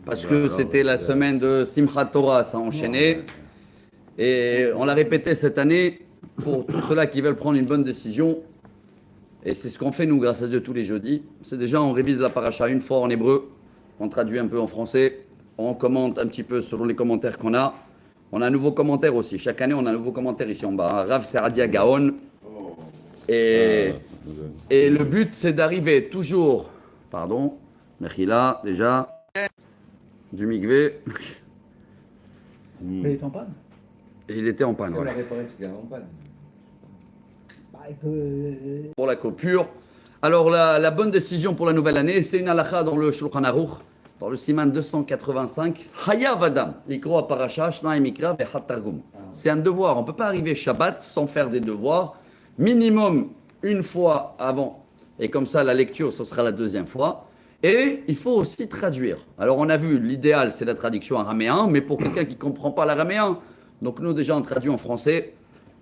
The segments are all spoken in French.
parce que c'était la semaine de Simchat Torah, ça a enchaîné. Et on l'a répété cette année pour tous ceux-là qui veulent prendre une bonne décision. Et c'est ce qu'on fait nous, grâce à Dieu, tous les jeudis. C'est déjà, on révise la paracha une fois en hébreu, on traduit un peu en français, on commente un petit peu selon les commentaires qu'on a. On a un nouveau commentaire aussi. Chaque année, on a un nouveau commentaire ici en bas. Rav Seradia Gaon. Et le but, c'est d'arriver toujours. Pardon. Mechila, déjà. Du Migvé. Mais il est en panne. Et il était en panne. On l'a Ouais. réparé, c'est qu'il est en panne. Bah, il peut... Pour la coupure. Alors, la bonne décision pour la nouvelle année, c'est une halakha dans le Shulchan Aruch, dans le Siman 285. Hayav Adam, Ikro Parasha, Shnaim Mikra, Vechat Targum. C'est un devoir. On ne peut pas arriver Shabbat sans faire des devoirs. Minimum une fois avant. Et comme ça, la lecture, ce sera la deuxième fois. Et il faut aussi traduire. Alors, on a vu, l'idéal, c'est la traduction araméen, mais pour quelqu'un qui ne comprend pas l'araméen, donc nous, déjà, on traduit en français.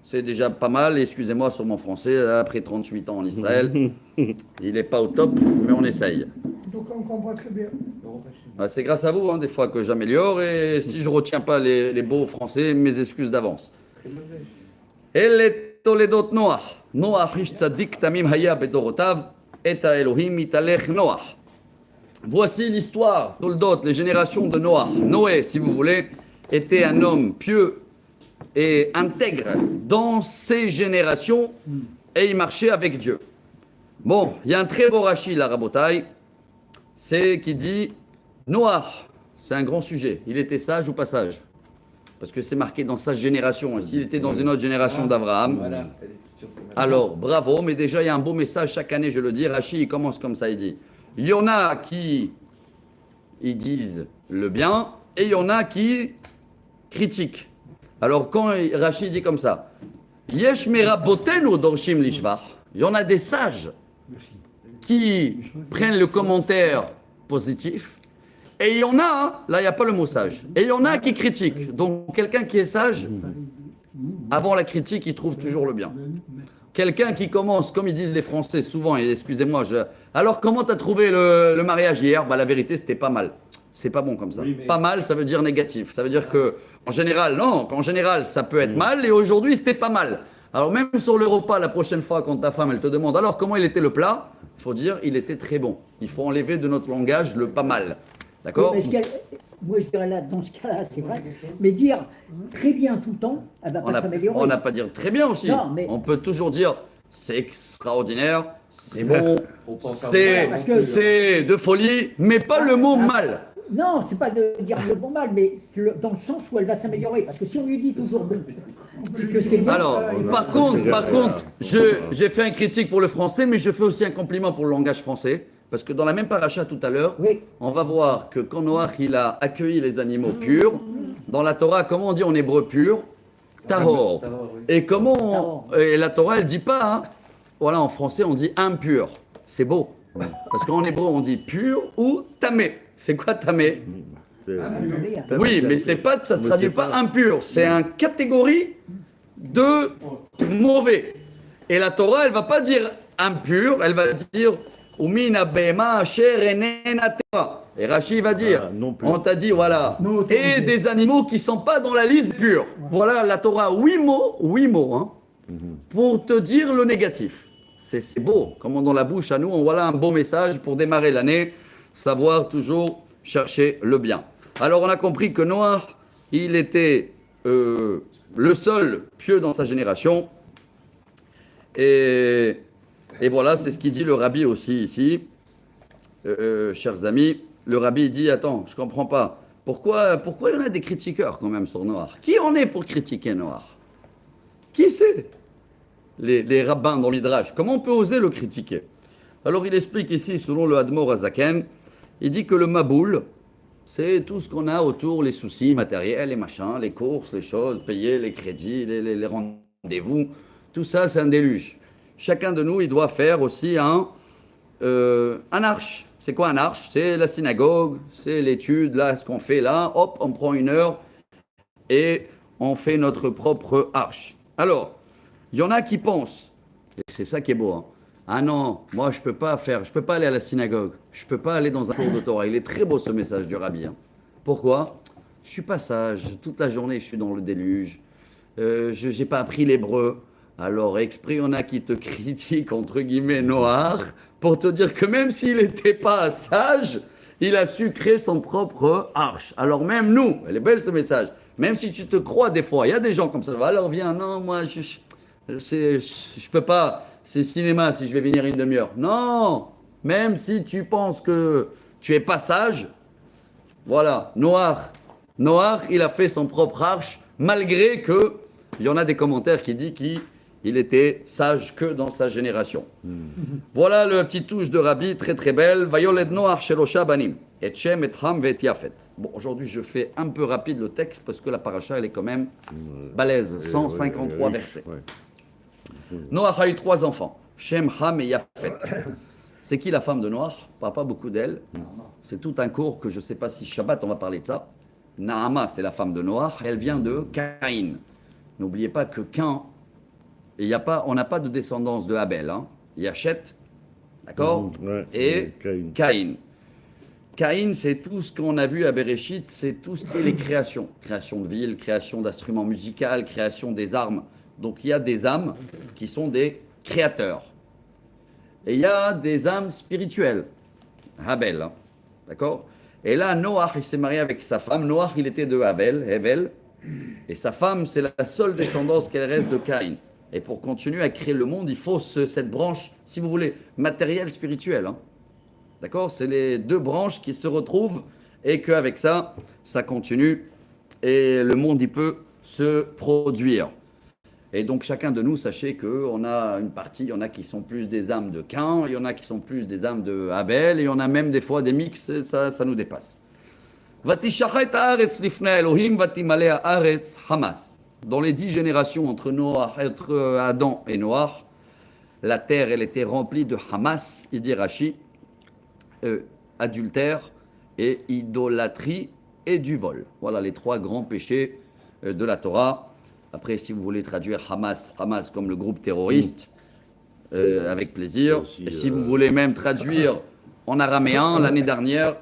C'est déjà pas mal. Excusez-moi sur mon français, après 38 ans en Israël. Il n'est pas au top, mais on essaye. Donc on comprend très bien. Ah, c'est grâce à vous, hein, des fois, que j'améliore. Et si je ne retiens pas les beaux français, mes excuses d'avance. Elle Toledot Noach. Noach ish tzadik tamim haya bedorotav. Et Elohim italech Noach. Voici l'histoire, Toldot, les générations de Noach. Noé, si vous voulez, était un homme pieux et intègre dans ses générations et il marchait avec Dieu. Bon, il y a un très beau Rashi, la Rabotai, c'est qui dit Noach, c'est un grand sujet. Il était sage ou pas sage? Parce que c'est marqué dans sa génération. Et s'il était dans une autre génération d'Abraham, Voilà, la description, c'est mal. alors bravo, mais déjà il y a un beau message chaque année, je le dis. Rashi, il commence comme ça, il dit il y en a qui ils disent le bien et il y en a qui critiquent. Alors quand Rashi dit comme ça, Yesh merabotenu dorshim lishvach, il y en a des sages qui prennent le commentaire positif, et il y en a, là il n'y a pas le mot sage, et il y en a qui critiquent. Donc quelqu'un qui est sage, avant la critique, il trouve toujours le bien. Quelqu'un qui commence, comme ils disent les Français souvent, et excusez-moi, alors comment tu as trouvé le mariage hier? Bah, la vérité, c'était pas mal. C'est pas bon comme ça. Oui, mais- Pas mal, ça veut dire négatif. Ça veut dire que, en général, non, en général, ça peut être mal, et aujourd'hui, c'était pas mal. Alors même sur le repas, la prochaine fois, quand ta femme, elle te demande, alors comment il était le plat? Il faut dire, il était très bon. Il faut enlever de notre langage le pas mal. D'accord? Moi, je dirais là, dans ce cas-là, c'est vrai. Mais dire très bien tout le temps, elle va On pas s'améliorer. n'a pas dire très bien aussi. Non, mais- On peut toujours dire, c'est extraordinaire, c'est bon, Faut pas en faire c'est parce que- c'est de folie, mais pas le mot mal. Non, c'est pas de dire le bon mal, mais c'est dans le sens où elle va s'améliorer. Parce que si on lui dit toujours bon, c'est que c'est bien. Alors, par contre, j'ai fait un critique pour le français, mais je fais aussi un compliment pour le langage français. Parce que dans la même paracha tout à l'heure, Oui. on va voir que quand Noach il a accueilli les animaux purs, dans la Torah, comment on dit en hébreu pur? Tahor. Tahor, oui. Et et la Torah, elle dit pas, hein, voilà, en français, on dit impur. C'est beau. Parce qu'en hébreu, on dit pur ou tamé. C'est quoi tamé? Oui, mais c'est pas, ça se traduit pas impur. C'est une catégorie de mauvais. Et la Torah, elle va pas dire impur, elle va dire Umina bema asher enena tera. Et Rashi va dire, non plus. on t'a dit, voilà, Non autorisé. et des animaux qui sont pas dans la liste pure. Voilà la Torah, 8 mots, hein, pour te dire le négatif. C'est beau, comme dans la bouche à nous, on voilà un beau message pour démarrer l'année, savoir toujours chercher le bien. Alors on a compris que Noach, il était le seul pieux dans sa génération. Et voilà, c'est ce qu'il dit le rabbi aussi ici. Chers amis, le rabbi dit, attends, je comprends pas. Pourquoi il y en a des critiqueurs quand même sur Noach? Qui en est pour critiquer Noach? Qui c'est? Les rabbins dans l'Idrash. Comment on peut oser le critiquer? Alors il explique ici, selon le Hadmor Azaken, il dit que le maboul, c'est tout ce qu'on a autour, les soucis matériels, les machins, les courses, les choses, payer, les crédits, les rendez-vous. Tout ça, c'est un déluge. Chacun de nous, il doit faire aussi un arche. C'est quoi un arche? C'est la synagogue, c'est l'étude, là, ce qu'on fait là. Hop, on prend 1 heure et on fait notre propre arche. Alors, il y en a qui pensent, et c'est ça qui est beau, hein, Ah non, moi je peux pas aller à la synagogue, je peux pas aller dans un cours de Torah. Il est très beau ce message du Rabbi. Hein. Pourquoi? Je suis pas sage, toute la journée je suis dans le déluge, je n'ai pas appris l'hébreu. Alors exprès, il y en a qui te critiquent, entre guillemets, noir, pour te dire que même s'il n'était pas sage, il a su créer son propre arche. Alors même nous, elle est belle ce message, même si tu te crois des fois, il y a des gens comme ça, alors viens, non, moi je peux pas, c'est cinéma si je vais venir une demi-heure. Non, même si tu penses que tu es pas sage, voilà, Noir, il a fait son propre arche, malgré que il y en a des commentaires qui disent qu'il était sage que dans sa génération. Voilà le petit touche de Rabbi, très très belle. Vayoled Noach Shelosha Banim, et Shem, et Ham, et Yafet. Bon, aujourd'hui je fais un peu rapide le texte parce que la paracha elle est quand même balèze, 153 versets. Noach a eu 3 enfants, Shem, Ham et Yafet. C'est qui la femme de Noach? Pas beaucoup d'elle. C'est tout un cours que je ne sais pas si Shabbat on va parler de ça. Naama, c'est la femme de Noach, elle vient de Caïn. N'oubliez pas que Cain, on n'a pas de descendance de Abel. Hein. Il y a Chet, d'accord, et Caïn. Caïn, c'est tout ce qu'on a vu à Bereshit, c'est tout ce qui est les créations. Création de villes, création d'instruments musicaux, création des armes. Donc il y a des âmes qui sont des créateurs. Et il y a des âmes spirituelles. Abel, hein. D'accord. Et là, Noach, il s'est marié avec sa femme. Noach, il était de Hevel. Et sa femme, c'est la seule descendance qu'elle reste de Caïn. Et pour continuer à créer le monde, il faut cette branche, si vous voulez, matérielle, spirituelle. Hein. D'accord. C'est les 2 branches qui se retrouvent et qu'avec ça, ça continue. Et le monde, il peut se produire. Et donc, chacun de nous, sachez qu'on a une partie, il y en a qui sont plus des âmes de Cain, il y en a qui sont plus des âmes de Abel, et il y en a même des fois des mix, ça nous dépasse. Dans les 10 générations entre Adam et Noach, la terre, elle était remplie de Hamas, il dit Rashi, adultère et idolâtrie et du vol. Voilà les 3 grands péchés de la Torah. Après, si vous voulez traduire Hamas comme le groupe terroriste, avec plaisir. Aussi, et si vous voulez même traduire en araméen, l'année dernière,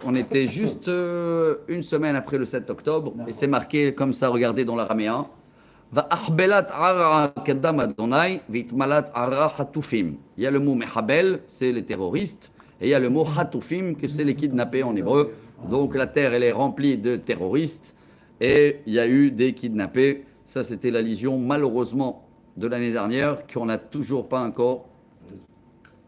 on était juste une semaine après le 7 octobre, et c'est marqué comme ça, regardez dans l'araméen. Il y a le mot mehabel, c'est les terroristes, et il y a le mot hatufim, que c'est les kidnappés en hébreu. Donc la terre, elle est remplie de terroristes, et il y a eu des kidnappés. Ça, c'était la légion, malheureusement, de l'année dernière, qu'on n'a toujours pas encore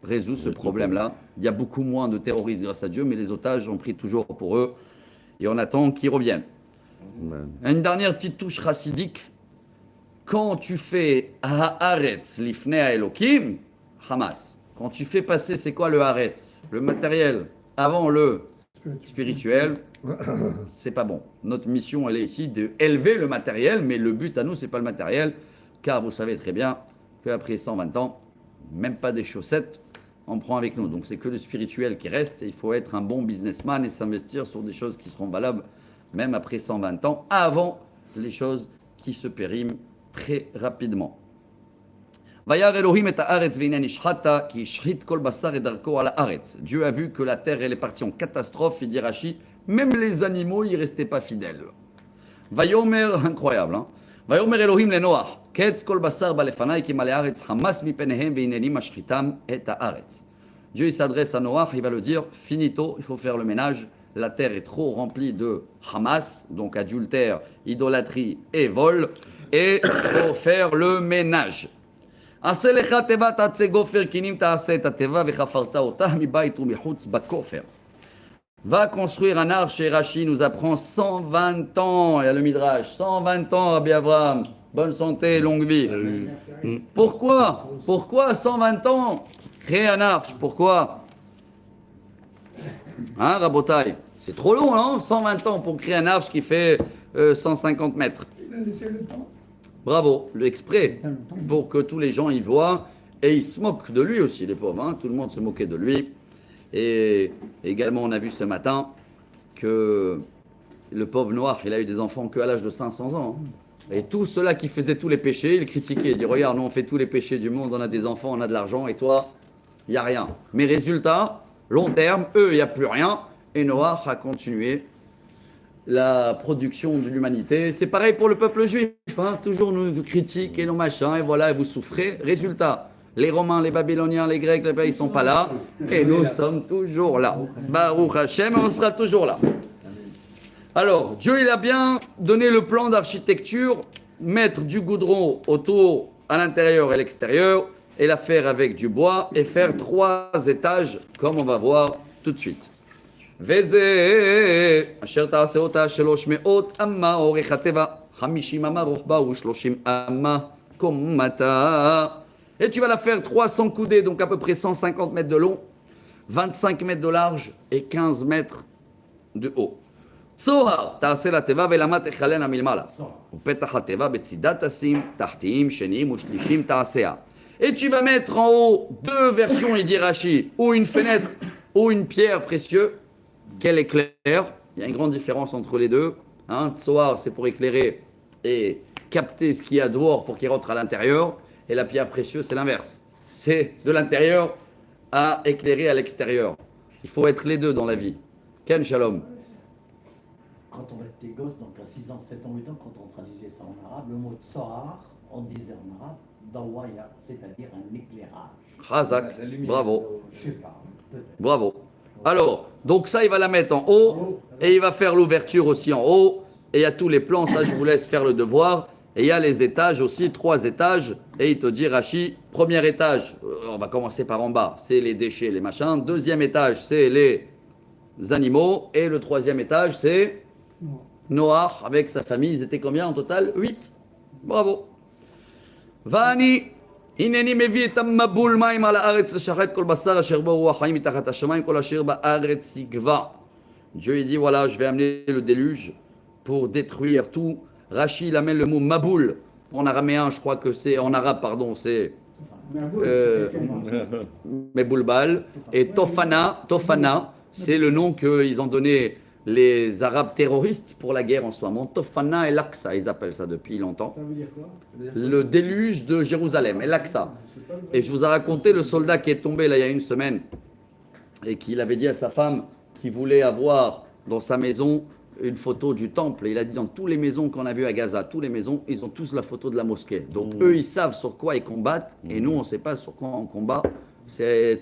résolu ce problème-là. Il y a beaucoup moins de terroristes, grâce à Dieu, mais les otages ont pris toujours pour eux, et on attend qu'ils reviennent. Une dernière petite touche chassidique. Quand tu fais Haaretz lifnei Elokim, Hamas. Quand tu fais passer, c'est quoi le Haaretz? Le matériel avant le spirituel. C'est pas bon. Notre mission, elle est ici d'élever le matériel, mais le but à nous, c'est pas le matériel, car vous savez très bien qu'après 120 ans, même pas des chaussettes, on prend avec nous. Donc c'est que le spirituel qui reste, et il faut être un bon businessman et s'investir sur des choses qui seront valables, même après 120 ans, avant les choses qui se périment très rapidement. Dieu a vu que la terre elle est partie en catastrophe, il dit Rashi, même les animaux ils restaient pas fidèles. Vayomer, incroyable, hein. Vayomer Elohim le Noach, ketz kol basar balefanai ki male haaretz hamas mipenehem veineni mashchitam et haaretz. Dieu il s'adresse à Noach, il va le dire, finito, il faut faire le ménage. La terre est trop remplie de Hamas, donc adultère, idolâtrie et vol, et il faut faire le ménage. Va construire un arche, et Rashi nous apprend 120 ans, il y a le Midrash, 120 ans, Rabbi Abraham, bonne santé, longue vie. Pourquoi 120 ans créer un arche? Pourquoi? Hein, Rabotai? C'est trop long, non? 120 ans pour créer un arche qui fait 150 mètres. Il a laissé le temps. Bravo, l'exprès, pour que tous les gens y voient, et ils se moquent de lui aussi, les pauvres, hein, tout le monde se moquait de lui. Et également, on a vu ce matin que le pauvre Noach, il a eu des enfants qu'à l'âge de 500 ans. Et tous ceux-là qui faisaient tous les péchés, ils critiquaient. Ils disaient, regarde, nous on fait tous les péchés du monde, on a des enfants, on a de l'argent, et toi, il n'y a rien. Mais résultat, long terme, eux, il n'y a plus rien. Et Noah a continué la production de l'humanité. C'est pareil pour le peuple juif. Hein, toujours nous critiquent et nos machins, et voilà, et vous souffrez. Résultat, les Romains, les Babyloniens, les Grecs, ils ne sont pas là. Et nous sommes toujours là. Baruch Hashem, on sera toujours là. Alors, Dieu, il a bien donné le plan d'architecture, mettre du goudron autour, à l'intérieur et l'extérieur, et la faire avec du bois, et faire 3 étages, comme on va voir tout de suite. וזה אשר תעשה אותה 300 אמה אורך הטבע, 50 אמה רוחבה ו30 אמה קומתה. Et tu vas la faire 300 coudées, donc à peu près 150 mètres de long, 25 mètres de large et 15 mètres de haut. צוהר תעשה לתיבה ולמה תכלנה מלמעלה. ופתח התיבה בצידה תשים, תחתיים, שניים ושלישים תעשיה. Et tu vas mettre en haut 2 versions, il dit Rashi, ou une fenêtre, ou une pierre précieuse, qu'elle éclaire. Il y a une grande différence entre les deux. Hein, Tsoar, c'est pour éclairer et capter ce qu'il y a dehors pour qu'il rentre à l'intérieur. Et la pierre précieuse, c'est l'inverse. C'est de l'intérieur à éclairer à l'extérieur. Il faut être les deux dans la vie. Ken Shalom. Quand on était gosse, donc à 6 ans, 7 ans, 8 ans, quand on traduisait ça en arabe, le mot tsahar, on disait en arabe, dawaya, c'est-à-dire un éclairage. Khazak, bravo. Je sais pas, peut-être. Bravo. Alors, donc ça, il va la mettre en haut, et il va faire l'ouverture aussi en haut, et il y a tous les plans, ça je vous laisse faire le devoir, et il y a les étages aussi, 3 étages, et il te dit, Rashi, premier étage, on va commencer par en bas, c'est les déchets, les machins, deuxième étage, c'est les animaux, et le troisième étage, c'est Noah, avec sa famille, ils étaient combien en total? 8. Bravo. Vani. הנני מביא את המבול מים על הארץ לשחט כל בשר אשר בו רוח חיים מתחת השמיים כל אשר בארץ יגבע. Dieu il dit voilà je vais amener le déluge pour détruire tout. Rashi il amène le mot maboul en araméen je crois que c'est en arabe pardon c'est Meboulbal et Tofana c'est le nom qu'ils ont donné les Arabes terroristes pour la guerre en ce moment. Tofana et l'Aqsa, ils appellent ça depuis longtemps. Ça veut dire quoi? Le déluge de Jérusalem, et l'Aqsa. Et je vous ai raconté le soldat qui est tombé là il y a une semaine et qu'il avait dit à sa femme qu'il voulait avoir dans sa maison une photo du temple. Et il a dit dans toutes les maisons qu'on a vues à Gaza, toutes les maisons, ils ont tous la photo de la mosquée. Donc eux, ils savent sur quoi ils combattent et nous, on ne sait pas sur quoi on combat.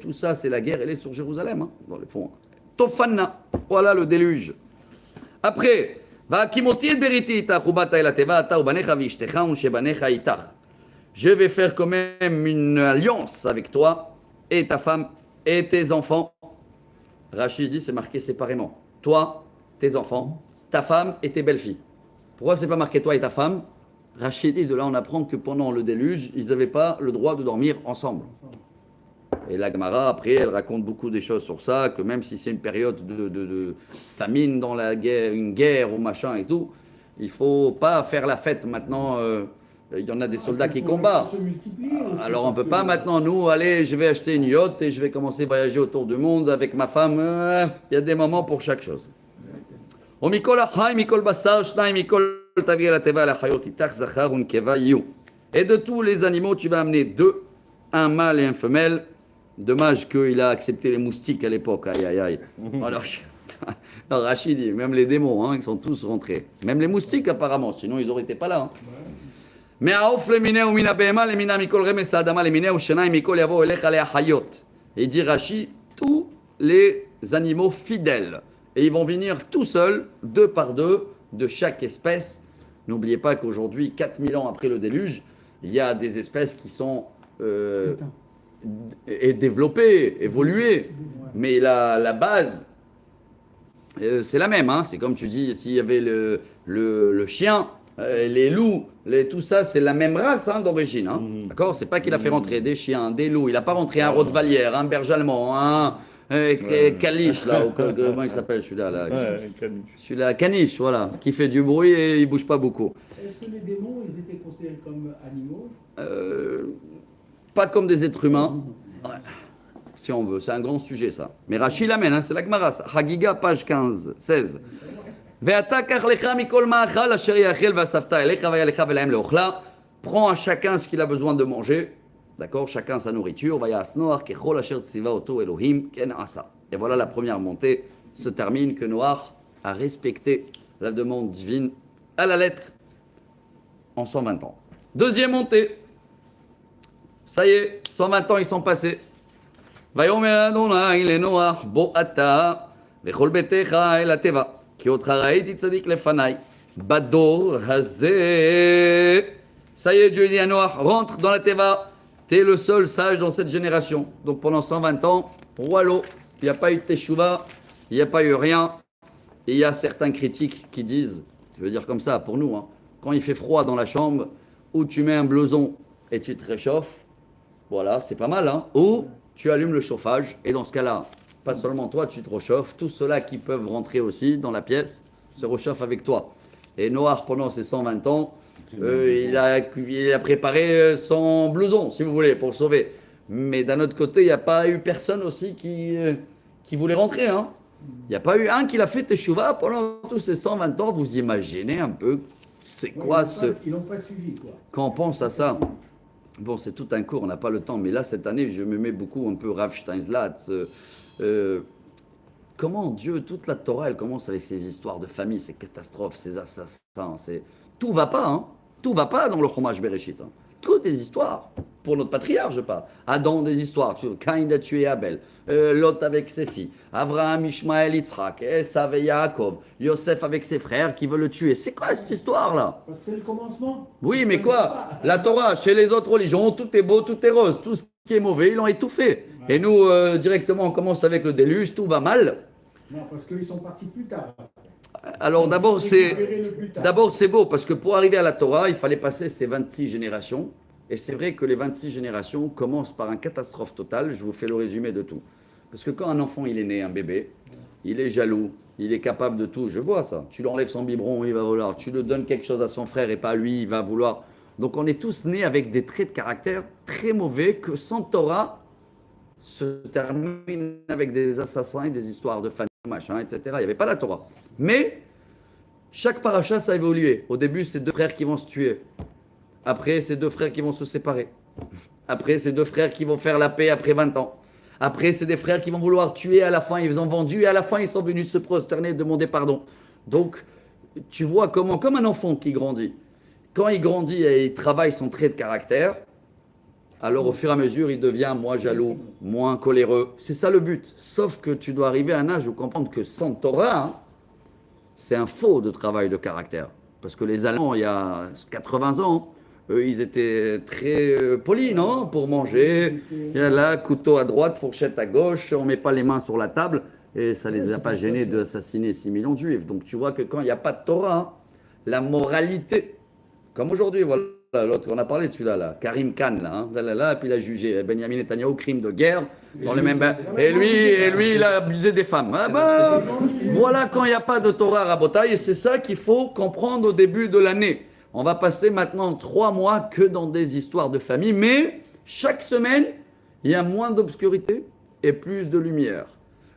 Tout ça, c'est la guerre, elle est sur Jérusalem, hein, dans le fond. Tofana, voilà le déluge. Après, je vais faire quand même une alliance avec toi et ta femme et tes enfants. Rachid dit, c'est marqué séparément. Toi, tes enfants, ta femme et tes belles-filles. Pourquoi c'est pas marqué toi et ta femme? Rachid dit, de là on apprend que pendant le déluge, ils n'avaient pas le droit de dormir ensemble. Et la Gemara, après, elle raconte beaucoup des choses sur ça, que même si c'est une période de famine dans la guerre, une guerre ou machin et tout, il ne faut pas faire la fête maintenant. Il y en a des soldats qui combattent. Alors on ne peut pas maintenant, nous, allez, je vais acheter une yacht et je vais commencer à voyager autour du monde avec ma femme. Il y a des moments pour chaque chose. Et de tous les animaux, tu vas amener 2, un mâle et un femelle. Dommage qu'il a accepté les moustiques à l'époque. Aïe, aïe, aïe. Alors, Rachid dit, même les démons, hein, ils sont tous rentrés. Même les moustiques, apparemment, sinon ils n'auraient été pas là. Hein. Mais il dit Rachid, tous les animaux fidèles. Et ils vont venir tout seuls, 2 par 2, de chaque espèce. N'oubliez pas qu'aujourd'hui, 4000 ans après le déluge, il y a des espèces qui sont développées, évoluées. Mais la base, c'est la même. Hein. C'est comme tu dis, s'il y avait le chien, les loups, tout ça, c'est la même race hein, d'origine. Hein. D'accord? C'est pas qu'il a fait rentrer des chiens, des loups. Il n'a pas rentré un Rottweiler, un berger allemand, un caniche, là. Comment il s'appelle celui-là là. Celui-là, caniche, voilà. Qui fait du bruit et il ne bouge pas beaucoup. Est-ce que les démons, ils étaient considérés comme animaux? Pas comme des êtres humains. Ouais. Si on veut, c'est un grand sujet ça. Mais Rachid l'amène, hein, c'est la Gemara. Hagiga, page 16. ואתה קח לך מכל מאכל אשר יאכל ואספת אליך והיה לך ולהם לאוכלה. Prends à chacun ce qu'il a besoin de manger. D'accord, chacun sa nourriture. ויעש נוח ככל אשר ציווה אותו אלוהים כן עשה. Et voilà la première montée se termine que Noach a respecté la demande divine à la lettre en 120 ans. Deuxième montée. Ça y est, 120 ans ils sont passés. ויאמר אדוני לנוח בוא אתה וכל ביתך אל התיבה כי אותך ראיתי צדיק לפניי בדור הזה. Ça y est, Dieu dit à Noach, rentre dans la teva, t'es le seul sage dans cette génération. Donc pendant 120 ans, wallo, il n'y a pas eu de teshuva, il n'y a pas eu rien. Et il y a certains critiques qui disent, je veux dire comme ça pour nous, hein, quand il fait froid dans la chambre, où tu mets un blouson et tu te réchauffes, voilà, c'est pas mal, hein. Ou tu allumes le chauffage, et dans ce cas-là, pas seulement toi, tu te réchauffes, tous ceux-là qui peuvent rentrer aussi dans la pièce se réchauffent avec toi. Et Noach, pendant ses 120 ans, il a préparé son blouson, si vous voulez, pour le sauver. Mais d'un autre côté, il n'y a pas eu personne aussi qui voulait rentrer. Hein. Il n'y a pas eu un qui l'a fait teshuva pendant tous ces 120 ans. Vous imaginez un peu, c'est quoi ce... Ils l'ont pas suivi, quoi. Quand on pense à ça, bon, c'est tout un cours, on n'a pas le temps. Mais là, cette année, je me mets beaucoup un peu Rav Steinzlatz. Comment Dieu, toute la Torah, elle commence avec ces histoires de famille, ces catastrophes, ces assassins. Tout va pas, hein. Tout va pas dans le Chumash Bereshit. Hein. Toutes des histoires. Pour notre patriarche, je parle. Adam, des histoires. Caïn a tué Abel. Lot avec ses filles. Abraham, Ishmaël, Yitzhak. Esav et Yaakov. Yosef avec ses frères qui veulent le tuer. C'est quoi cette histoire-là? Parce que c'est le commencement. Oui, mais quoi? La Torah, chez les autres religions, tout est beau, tout est rose. Tout ce qui est mauvais, ils l'ont étouffé. Ouais. Et nous, directement, on commence avec le déluge. Tout va mal. Non, parce qu'ils sont partis plus tard. Alors d'abord c'est beau parce que pour arriver à la Torah, il fallait passer ces 26 générations. Et c'est vrai que les 26 générations commencent par une catastrophe totale. Je vous fais le résumé de tout. Parce que quand un enfant il est né, un bébé, il est jaloux, il est capable de tout. Je vois ça. Tu lui enlèves son biberon, il va vouloir. Tu lui donnes quelque chose à son frère et pas à lui, il va vouloir. Donc on est tous nés avec des traits de caractère très mauvais que sans Torah se termine avec des assassins et des histoires de famille, machin, etc. Il n'y avait pas la Torah. Mais chaque paracha, ça a évolué. Au début, c'est deux frères qui vont se tuer. Après, c'est deux frères qui vont se séparer. Après, c'est deux frères qui vont faire la paix après 20 ans. Après, c'est des frères qui vont vouloir tuer. À la fin, ils ont vendu. Et à la fin, ils sont venus se prosterner et demander pardon. Donc, tu vois comment, comme un enfant qui grandit, quand il grandit et il travaille son trait de caractère, alors au fur et à mesure, il devient moins jaloux, moins coléreux. C'est ça le but. Sauf que tu dois arriver à un âge où comprendre que sans Torah, hein, c'est un faux de travail de caractère. Parce que les Allemands, il y a 80 ans, eux, ils étaient très polis, non? Pour manger. Il y a là, couteau à droite, fourchette à gauche, on ne met pas les mains sur la table. Et ça ne les a pas gênés d'assassiner 6 millions de juifs. Donc tu vois que quand il n'y a pas de Torah, hein, la moralité, comme aujourd'hui, voilà. L'autre, on a parlé de celui-là, là, Karim Khan, là, hein, et puis il a jugé Benjamin Netanyahu, crime de guerre, dans les mêmes. Et lui, il a abusé des femmes. Ah ben, voilà quand il n'y a pas de Torah Rabotai, et c'est ça qu'il faut comprendre au début de l'année. On va passer maintenant 3 mois que dans des histoires de famille, mais chaque semaine, il y a moins d'obscurité et plus de lumière.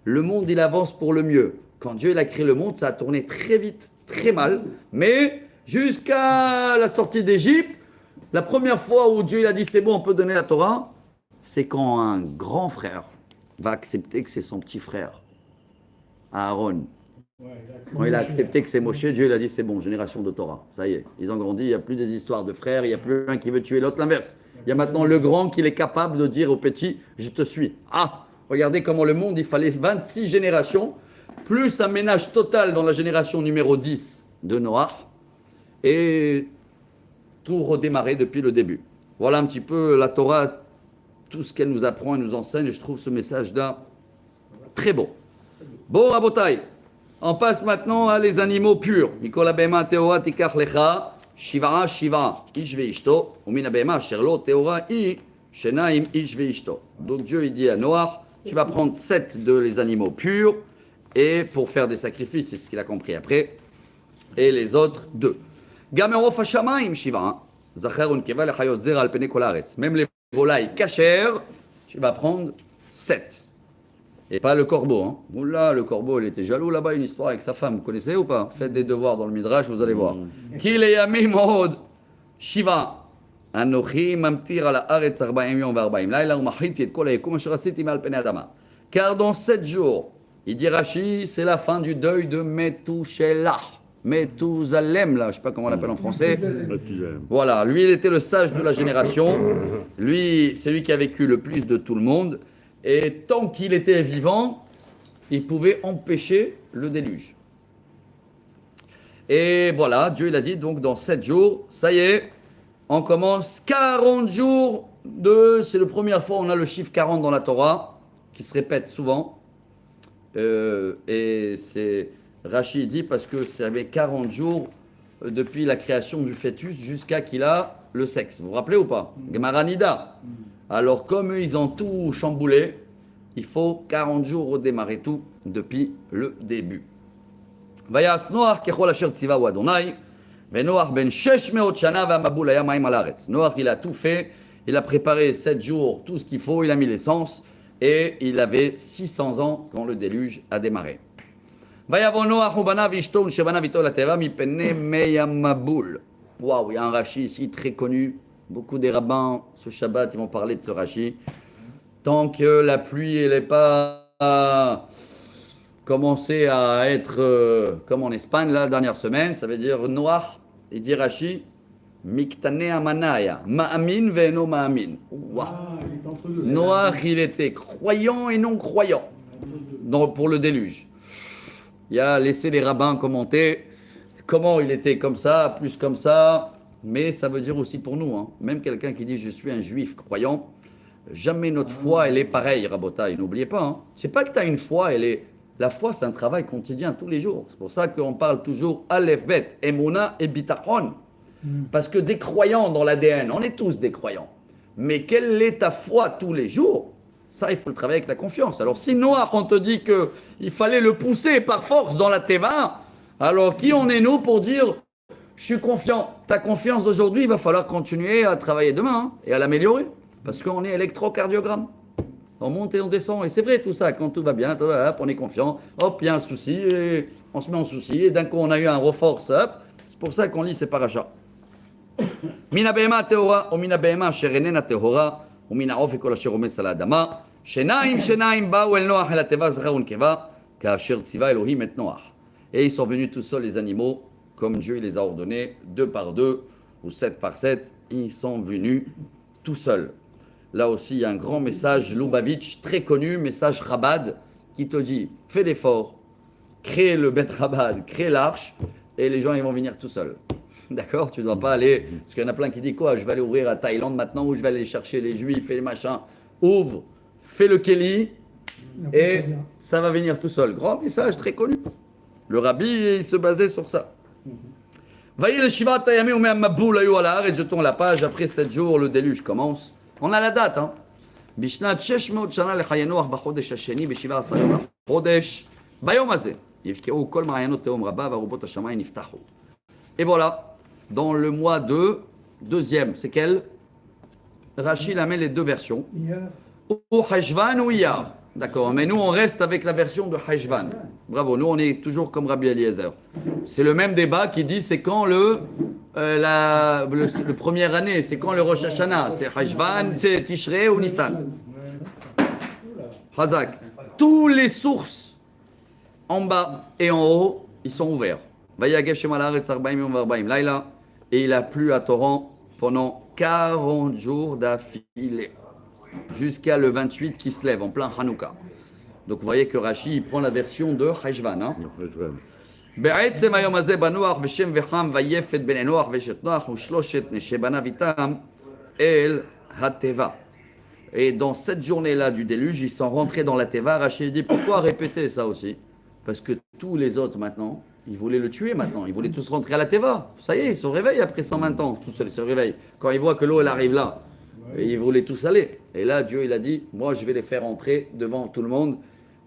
Le monde, il avance pour le mieux. Quand Dieu il a créé le monde, ça a tourné très vite, très mal, mais jusqu'à la sortie d'Égypte, la première fois où Dieu il a dit c'est bon, on peut donner la Torah, c'est quand un grand frère va accepter que c'est son petit frère, Aaron. Quand il a accepté que c'est Moshe, Dieu il a dit c'est bon, génération de Torah. Ça y est, ils ont grandi, il n'y a plus des histoires de frères, il n'y a plus un qui veut tuer l'autre, l'inverse. Il y a maintenant le grand qui est capable de dire au petit, je te suis. Ah, regardez comment le monde, il fallait 26 générations, plus un ménage total dans la génération numéro 10 de Noach, et tout redémarrer depuis le début. Voilà un petit peu la Torah, tout ce qu'elle nous apprend et nous enseigne. Et je trouve ce message-là très beau. Bon, Rabotai, on passe maintenant à les animaux purs. Mikola bema teora tikach lecha, shiva shiva, ish veishto, umina bema sherlo teora i, shenaim ish veishto. Donc Dieu il dit à Noach, tu vas prendre 7 de les animaux purs, et pour faire des sacrifices, c'est ce qu'il a compris après, et les autres 2. Même les volailles cachères, tu vas prendre 7. Et pas le corbeau. Hein. Oula, le corbeau, il était jaloux là-bas, une histoire avec sa femme. Vous connaissez ou pas? Faites des devoirs dans le Midrash, vous allez voir. Ki le yamim od shiva. אנוכי ממטיר על הארץ 40 יום ו40 לילה ומחיתי את כל היקום אשר עשיתי מעל פני האדמה. Car dans 7 jours, il dit Rashi, c'est la fin du deuil de Methuselah. Methusalem, là, je ne sais pas comment on l'appelle en français. Voilà, lui, il était le sage de la génération. Lui, c'est lui qui a vécu le plus de tout le monde. Et tant qu'il était vivant, il pouvait empêcher le déluge. Et voilà, Dieu, il a dit, donc dans 7 jours, ça y est, on commence 40 jours c'est la première fois on a le chiffre 40 dans la Torah, qui se répète souvent. Et c'est, Rashi dit, parce que ça avait 40 jours depuis la création du fœtus jusqu'à qu'il a le sexe. Vous vous rappelez ou pas? Gemara Nida. Alors comme eux, ils ont tout chamboulé, il faut 40 jours redémarrer tout depuis le début. Vayas Noach kechol asher tzivahu Adonai. Noach ben 600 shana v'amabul haya ma'im al haaretz. Noach, il a tout fait, il a préparé 7 jours, tout ce qu'il faut, il a mis l'essence, et il avait 600 ans quand le déluge a démarré. Vayavo Noach ubanav ishto u'shebanav ito lateva mipnei mei hamabul. Waouh, il y a un Rashi ici très connu, beaucoup des rabbins, ce Shabbat, ils vont parler de ce Rashi. Tant que la pluie, elle n'est pas commencé à être comme en Espagne, la dernière semaine, ça veut dire noir. Il dit Rashi, Miktane Amanaya, Ma'amin ve'eno Ma'amin. Ah, il est entre deux. Noir, il était croyant et non croyant pour le déluge. Il a laissé les rabbins commenter comment il était comme ça, plus comme ça, mais ça veut dire aussi pour nous, hein, même quelqu'un qui dit je suis un juif croyant, jamais notre foi elle est pareille, Rabotai, n'oubliez pas. Hein. C'est pas que tu as une foi, la foi c'est un travail quotidien tous les jours. C'est pour ça qu'on parle toujours Aleph Bet, Emouna et Bitachon. Parce que des croyants dans l'ADN, on est tous des croyants. Mais quelle est ta foi tous les jours? Ça, il faut le travailler avec la confiance. Alors si Noach, on te dit qu'il fallait le pousser par force dans la Teva, alors qui on est nous pour dire je suis confiant? Ta confiance d'aujourd'hui, il va falloir continuer à travailler demain hein, et à l'améliorer. Parce qu'on est électrocardiogramme. On monte et on descend. Et c'est vrai tout ça, quand tout va bien, hop, on est confiant. Hop, il y a un souci, et on se met en souci. Et d'un coup, on a eu un reforce. Hop. C'est pour ça qu'on lit ces parachas. Mina behema tehora, ou mina behema asher enena tehora, ou mina of ekol asher omes al האדמה, שניים באו אל נוח אל התיבה זכר ונקבה, כאשר ציווה אלוהים את נוח. Et ils sont venus tous seuls, les animaux, comme Dieu les a ordonnés, 2 par 2 ou 7 par 7. Ils sont venus tout seuls. Là aussi, il y a un grand message Lubavitch, très connu, message Chabad, qui te dit, fais l'effort, crée le Bet Chabad, crée l'arche, et les gens ils vont venir tout seuls. D'accord? Tu ne dois pas aller, parce qu'il y en a plein qui disent quoi? Je vais aller ouvrir à Thaïlande maintenant, ou je vais aller chercher les juifs et les machins. Ouvre, fais le Kéli, et ça va venir tout seul. Grand message, très connu. Le rabbi, il se basait sur ça. Voyez le Shivat Ayami ou même Maboul Ayu ala et je tourne la page, après 7 jours, le déluge commence. On a la date, hein. בשנת 600 שנה לחיי נוח בחודש השני ב-17 יום לחודש ביום הזה יבקעו כל מעיינות תהום רבה וארובות השמיים נפתחו. Et voilà, dans le mois de deuxième, c'est quel? Rachid a mis les 2 versions. Ou Hajvan ou Iyar. D'accord, mais nous on reste avec la version de Hajvan. Bravo, nous on est toujours comme Rabbi Eliezer. C'est le même débat qui dit c'est quand le première année, c'est quand le Rosh Hashanah, c'est Hajvan, c'est Tishrei ou Nissan. Hazak. Tous les sources en bas et en haut, ils sont ouverts. Vayageshem al haaretz 40 yom v'40 laila, et il a plu à torrent pendant 40 jours d'affilée. Jusqu'à le 28 qui se lève en plein Hanouka. Donc vous voyez que Rashi il prend la version de Hajvan. Hein? בעצם היום הזה בנוח ושם וחם ויפת בני נוח ואשת נוח ושלושת נשי בניו איתם אל התיבה. Et dans cette journée-là du déluge, ils sont rentrés dans la Teva. Rashi dit pourquoi répéter ça aussi? Parce que tous les autres maintenant, ils voulaient le tuer maintenant. Ils voulaient tous rentrer à la Teva. Ça y est, ils se réveillent après 120 ans. Tous seuls se réveillent. Quand ils voient que l'eau elle arrive là, et ils voulaient tous aller. Et là, Dieu il a dit moi je vais les faire entrer devant tout le monde.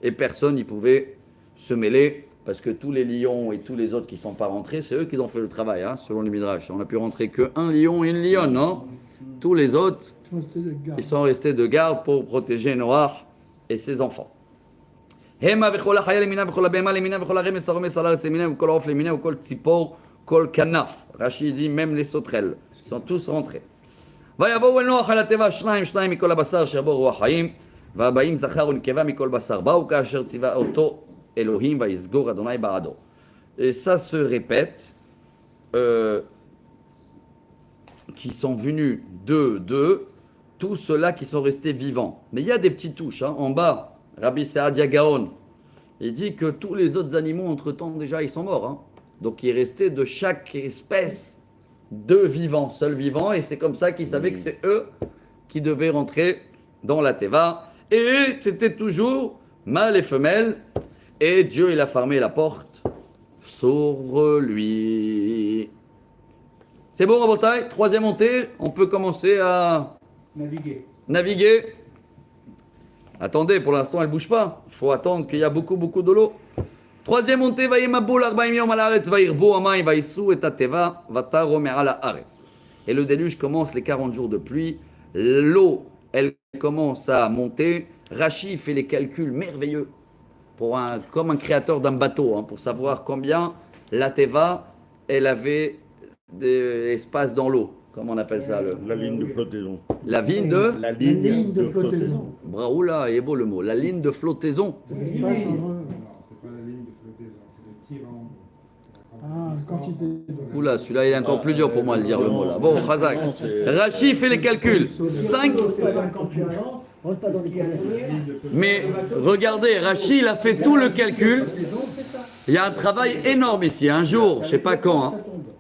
Et personne n'y pouvait se mêler. Parce que tous les lions et tous les autres qui ne sont pas rentrés, c'est eux qui ont fait le travail, hein, selon les Midrash. On n'a pu rentrer qu'un lion et une lionne, non? Tous les autres, ils sont restés de garde pour protéger Noach et ses enfants. המה וכל החיה למינה וכל הבהמה למינה וכל הרמס הרומס על הארץ למינה וכל העוף למינה וכל ציפור כל כנף. רש"י dit même les sauterelles, ils sont tous rentrés. ויבואו אל נוח על התיבה שניים מכל הבשר אשר בו רוח חיים והבאים זכר ונקבה מכל בשר באו כאשר ציווה אותו אלוהים ויסגור אדוני בעדו. Et ça se répète, qui sont venus deux, tous ceux-là qui sont restés vivants. Mais il y a des petites touches, hein. En bas, Rabbi Saadia Gaon, il dit que tous les autres animaux, entre-temps, déjà, ils sont morts. Hein. Donc il est resté de chaque espèce deux vivants, seuls vivants, et c'est comme ça qu'ils savaient que c'est eux qui devaient rentrer dans la Teva. Et c'était toujours mâle et femelle, et Dieu, il a fermé la porte sur lui. C'est bon, Rabotai? Troisième montée, on peut commencer à naviguer. Attendez, pour l'instant, elle ne bouge pas. Il faut attendre qu'il y a beaucoup de l'eau. Troisième montée, Vayemaboul 40 yom al haaretz, Vayirbo amayim, Vayisu et ateva, Vataro me'al haaretz. Et le déluge commence les 40 jours de pluie. L'eau, elle commence à monter. Rachi fait les calculs merveilleux, comme un créateur d'un bateau, hein, pour savoir combien la Teva, elle avait d'espace dans l'eau. Comment on appelle ça La ligne de flottaison. La ligne de La ligne de flottaison. Braoula, il est beau le mot. La ligne de flottaison. Non, c'est pas la ligne de flottaison, c'est le tirant. Quantité. Oula, celui-là il est encore plus dur pour moi de dire le mot là. Bon, Khazak. Rachi fait les calculs. 5. Rentre pas dans les problèmes. Mais regardez, Rachi il a fait tout le calcul. Il y a un travail énorme ici. Un jour, je sais pas quand, hein,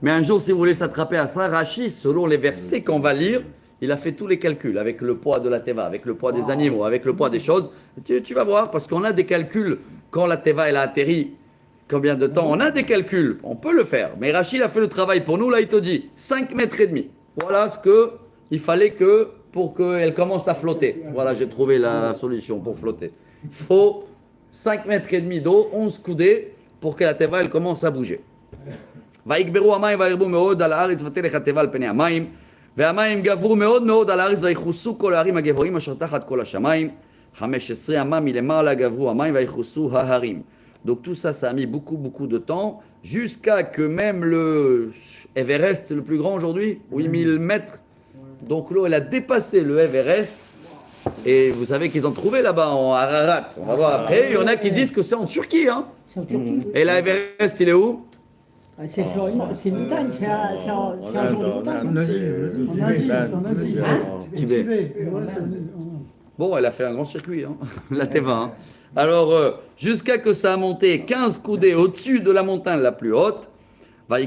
mais un jour si vous voulez s'attraper à ça, Rachi, selon les versets qu'on va lire, il a fait tous les calculs avec le poids de la Teva, avec le poids des animaux, avec le poids des choses. Tu vas voir, parce qu'on a des calculs quand la Teva elle a atterri. Combien de temps? On a des calculs, on peut le faire. Mais Rachid a fait le travail pour nous, là il te dit 5 mètres et demi. Voilà ce qu'il fallait pour qu'elle commence à flotter. Voilà, j'ai trouvé la solution pour flotter. Il faut 5 mètres et demi d'eau, 11 coudées, pour que la teva elle commence à bouger. ויקברו המים וירבו מאוד על הארץ ותלך התיבה על פני המים והמים גברו מאוד על הארץ ויכוסו כל הערים הגבוהים אשר תחת כל השמיים 15 אמה מלמעלה גברו המים ויכוסו ההרים. Donc tout ça, ça a mis beaucoup de temps, jusqu'à que même le Everest, c'est le plus grand aujourd'hui, 8000 mètres. Donc l'eau, elle a dépassé le Everest. Et vous savez qu'ils ont trouvé là-bas en Ararat. On va voir après. Il y en a qui disent que c'est en Turquie. Hein. C'est en Turquie. Et l'Everest, il est où? C'est une montagne, c'est un genre de montagne. En Asie, c'est en Asie. Tibet. Bon, elle a fait un grand circuit, hein, la Teva. Hein. Alors, jusqu'à que ça a monté 15 coudées au-dessus de la montagne la plus haute, parce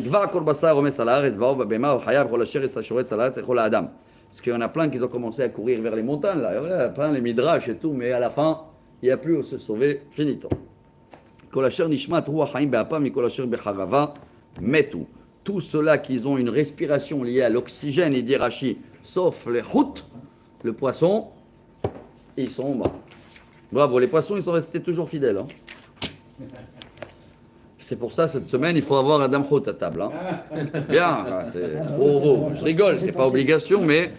qu'il y en a plein qui ont commencé à courir vers les montagnes, là. Il y a plein les midrash et tout, mais à la fin, il n'y a plus où se sauver, finito. Tous ceux-là qui ont une respiration liée à l'oxygène, il dit Rashi, sauf les hout, le poisson, ils sont morts. Bravo, les poissons, ils sont restés toujours fidèles. Hein. C'est pour ça, cette semaine, il faut avoir un damchot à table. Hein. Bien, c'est pour vous. Je rigole, c'est pas obligation, mais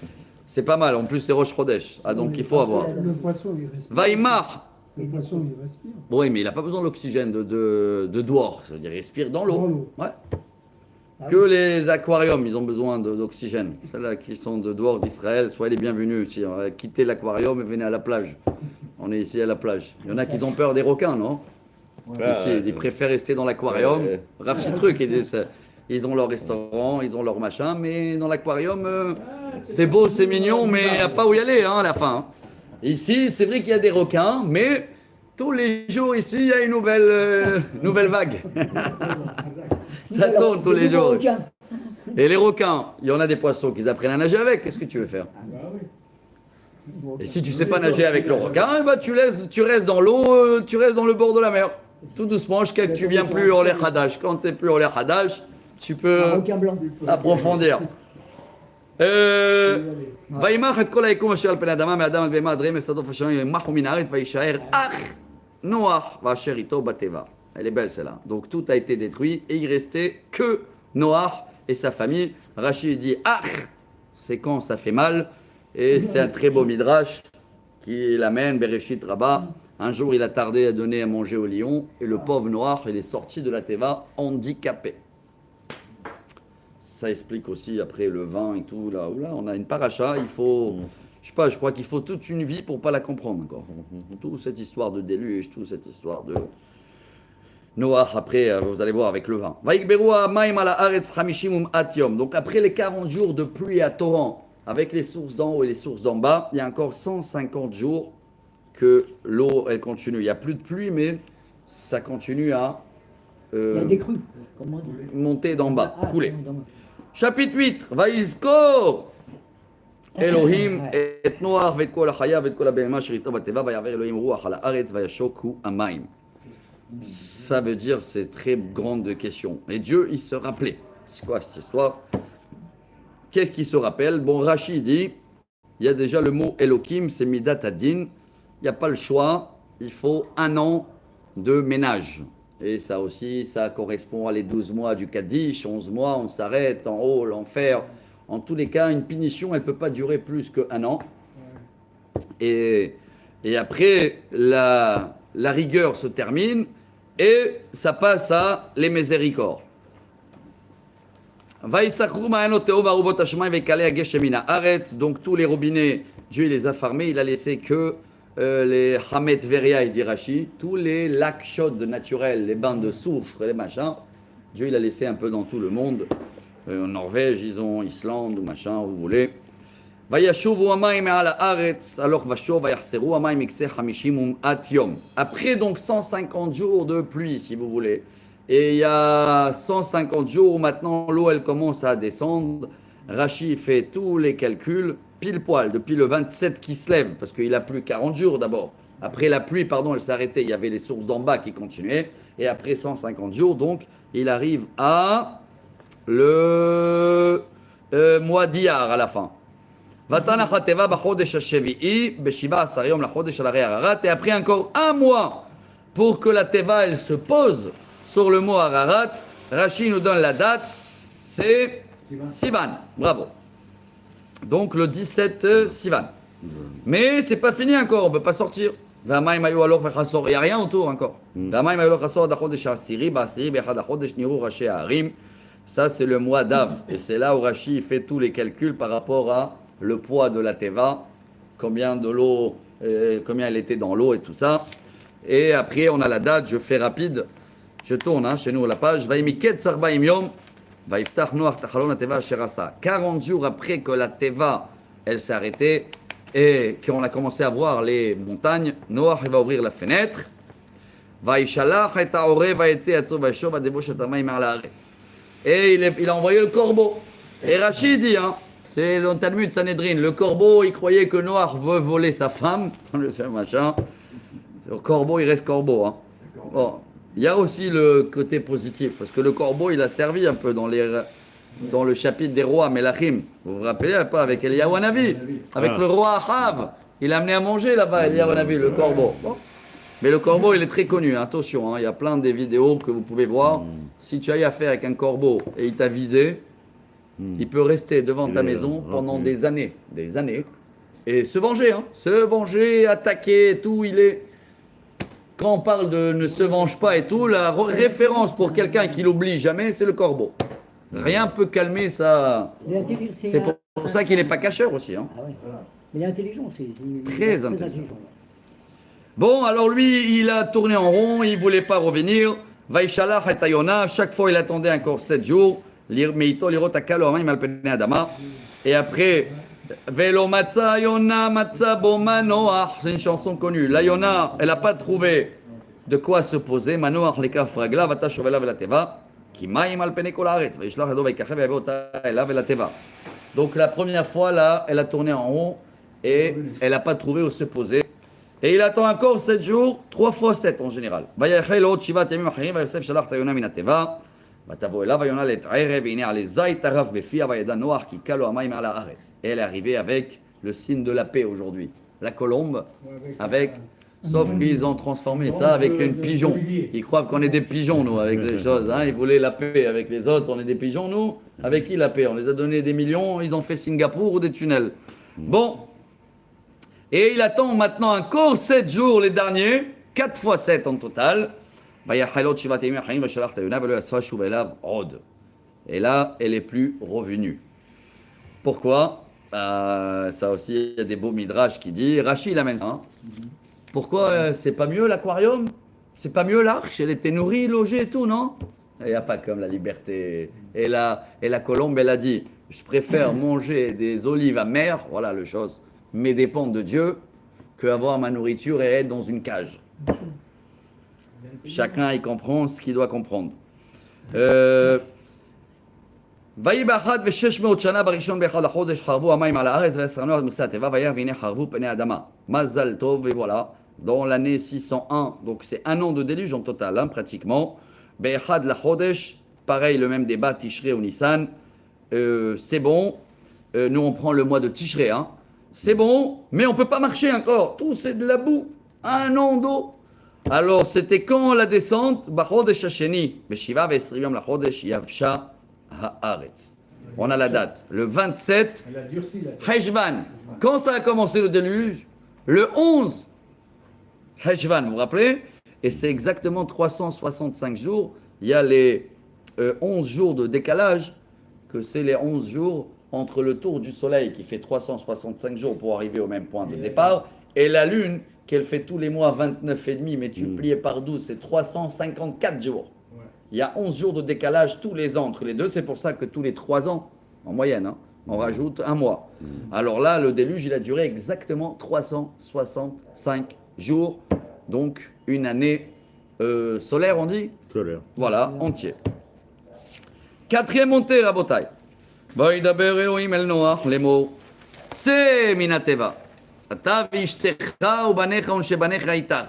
c'est pas mal. En plus, c'est Rosh Chodesh. Ah, donc il faut avoir. Le poisson, il respire. Vaimar. Le poisson, il respire. Oui, mais il n'a pas besoin de l'oxygène de dehors. C'est-à-dire, il respire dans l'eau. Ouais. Que les aquariums, ils ont besoin d'oxygène. Celles-là qui sont de dehors d'Israël, soyez les bienvenus. Si on va quitter l'aquarium et venez à la plage. On est ici à la plage. Il y en a qui ont peur des requins, non? Ici, ils préfèrent rester dans l'aquarium. Bref, ces trucs, ils ont leur restaurant, ils ont leur machin, mais dans l'aquarium, c'est beau, c'est mignon, mais il n'y a pas où y aller hein, à la fin. Ici, c'est vrai qu'il y a des requins, mais tous les jours ici, il y a une nouvelle vague. Ça tourne tous les jours. Et les requins, il y en a des poissons qu'ils apprennent à nager avec. Qu'est-ce que tu veux faire? Et si tu sais pas nager avec le requin, bah tu restes dans l'eau, tu restes dans le bord de la mer. Tout doucement jusqu'à que tu viens plus en l'air Hadash. Quand tu n'es plus en l'air Hadash, tu peux approfondir. וימח את כל היקום אשר על פני האדמה מאדם עד בהמה עד רמס עד עוף השמיים ימחו מן הארץ ויישאר אך נוח ואשר איתו בתיבה. Elle est belle celle-là. Donc tout a été détruit et il restait que Noach et sa famille. Rachid dit ach, c'est quand ça fait mal. Et c'est un très beau midrash qui l'amène, Bereshit Rabbah, Un jour, il a tardé à donner à manger au lion et le pauvre Noach, il est sorti de la Teva handicapé. Ça explique aussi après le vin et tout. Là, on a une paracha, il faut, je sais pas, je crois qu'il faut toute une vie pour pas la comprendre encore. Toute cette histoire de déluge, toute cette histoire de Noach, après, vous allez voir avec le vin. Donc après les 40 jours de pluie à torrent, avec les sources d'en haut et les sources d'en bas, il y a encore 150 jours que l'eau, elle continue. Il n'y a plus de pluie, mais ça continue à Il y a des crues. Comment on dit monter d'en bas, Ah, couler. dans- Chapitre 8, Vaïskor Elohim et Noach ואת כל החיה ואת כל הבהמה שראיתו בתיבה ויעבר אלוהים רוח על הארץ וישוקו המים. Ça veut dire c'est très grande question. Et Dieu, il se rappelait. C'est quoi cette histoire? Qu'est-ce qu'il se rappelle? Bon, Rashi dit, il y a déjà le mot Elohim, c'est Midat Adin. Il n'y a pas le choix. Il faut 1 an de ménage. Et ça aussi, ça correspond à les 12 mois du Kaddish, 11 mois, on s'arrête, en haut, l'enfer. En tous les cas, une punition, elle ne peut pas durer plus qu'1 an. Et après, la rigueur se termine et ça passe à les miséricordes. Donc tous les robinets, Dieu les a fermés, il a laissé que les Hamet Veria et Dirachi, tous les lacs chauds naturels, les bains de soufre, les machins, Dieu il a laissé un peu dans tout le monde. En Norvège, ils ont Islande ou machin, où vous voulez. Après donc 150 jours de pluie, si vous voulez, et il y a 150 jours, maintenant l'eau elle commence à descendre. Rashi fait tous les calculs, pile poil, depuis le 27 qui se lève, parce qu'il a plu 40 jours d'abord. Après la pluie, pardon, elle s'est arrêtée, il y avait les sources d'en bas qui continuaient, et après 150 jours, donc il arrive à le mois d'Iyar à la fin. Et après encore 1 mois pour que la Teva elle se pose sur le mot Ararat. Rashi nous donne la date, c'est Sivan. Bravo. Donc le 17 Sivan. Mais c'est pas fini encore, on peut pas sortir. Il n'y a rien autour encore. Ça c'est le mois d'Av. Et c'est là où Rashi fait tous les calculs par rapport à le poids de la Teva, combien de l'eau, combien elle était dans l'eau et tout ça. Et après, on a la date, je fais rapide, je tourne chez nous la page. 40 jours après que la Teva, elle s'est arrêtée et qu'on a commencé à voir les montagnes, Noach va ouvrir la fenêtre. Et il a envoyé le corbeau. Et Rachid dit, c'est le Talmud Sanhedrin, le corbeau, il croyait que Noach veut voler sa femme, machin. Le corbeau, il reste corbeau. Bon, il y a aussi le côté positif, parce que le corbeau, il a servi un peu dans le chapitre des rois Melachim. Vous vous rappelez pas, avec Eliyahu Hanavi, avec le roi Ahav, il a amené à manger là-bas, Eliyahu Hanavi, le corbeau. Bon. Mais le corbeau, il est très connu, attention, il y a plein de vidéos que vous pouvez voir. Si tu as eu affaire avec un corbeau et il t'a visé, il peut rester devant ta maison pendant des années, et se venger, attaquer, et tout. Quand on parle de ne se venge pas et tout, la référence pour quelqu'un qui l'oublie jamais, c'est le corbeau. Rien peut calmer ça. C'est pour ça qu'il n'est pas cacheur aussi. Ah ouais. Mais il est intelligent, Très intelligent. Bon, alors lui, il a tourné en rond, il ne voulait pas revenir. Vaïshalach et Tayona, chaque fois il attendait encore 7 jours. Et après, Velo Matza Yona Matza Boma Noach, c'est une chanson connue. La Yona, elle n'a pas trouvé de quoi se poser. Manoach leka fragla, vata shovela vela teva, ki maim al pene kol haaretz, vaishlach yado vaikachev yave ota ela vela teva. Donc la première fois là, elle a tourné en rond et elle n'a pas trouvé où se poser. Et il attend encore 7 jours, 3 fois 7 en général. Vayachel עוד 7 ימים אחרים, ויוסף שלח את היונה מן התיבה. ותבוא אליו היונה לעת ערב, והנה עלי זית טרף בפיה, וידע נוח כי כלו המים על הארץ. Et elle est arrivée avec le signe de la paix aujourd'hui. La colombe, avec... Sauf qu'ils ont transformé ça avec une pigeon. Ils croient qu'on est des pigeons, nous, avec les choses. Ils voulaient la paix avec les autres, on est des pigeons, nous. Avec qui la paix? On les a donné des millions, ils ont fait Singapour ou des tunnels. Bon. Et il attend maintenant encore 7 jours, les derniers, 4 fois 7 en total. Et là, elle est plus revenue. Pourquoi? Ça aussi, il y a des beaux midrash qui disent, Rashi l'amène ça. Hein. Pourquoi c'est pas mieux l'aquarium? C'est pas mieux l'arche? Elle était nourrie, logée et tout, non? Il n'y a pas comme la liberté. Et la colombe, elle a dit, je préfère manger des olives amères, voilà le chose, mais dépendre de Dieu, qu'avoir ma nourriture et être dans une cage. Chacun y comprend ce qu'il doit comprendre. ויהי באחד ושש מאות שנה בראשון באחד לחודש חרבו המים על הארץ ויסרנו את מכסי הטבע וירא והנה חרבו פני האדמה. מזל טוב et voilà. Dans l'année 601, donc c'est un an de déluge en total, hein, pratiquement. Be'echad lachodesh, pareil, le même débat, Tishrei ou Nissan. C'est bon, nous on prend le mois de Tishrei, hein. C'est bon, mais on ne peut pas marcher encore. Tout c'est de la boue, un an d'eau. Alors c'était quand la descente? Bachodesh hasheni, Beshiva ve'esrim yom lachodesh yavsha haaretz. On a la date, le 27 Elle a durci la Heshvan. Quand ça a commencé le déluge? Le 11 Heshvan, vous vous rappelez? Et c'est exactement 365 jours. Il y a les 11 jours de décalage, que c'est les 11 jours entre le tour du soleil qui fait 365 jours pour arriver au même point de départ, et la lune qu'elle fait tous les mois 29,5, mais multiplié par 12, c'est 354 jours. Il y a 11 jours de décalage tous les ans entre les deux. C'est pour ça que tous les 3 ans, en moyenne, hein, on rajoute un mois. Alors là, le déluge, il a duré exactement 365 jours. Donc, une année solaire, on dit? Solaire. Voilà, entier. Quatrième montée, Rabotai. Vaïdaber Elohim el Noach, les mots. C'est Minateva.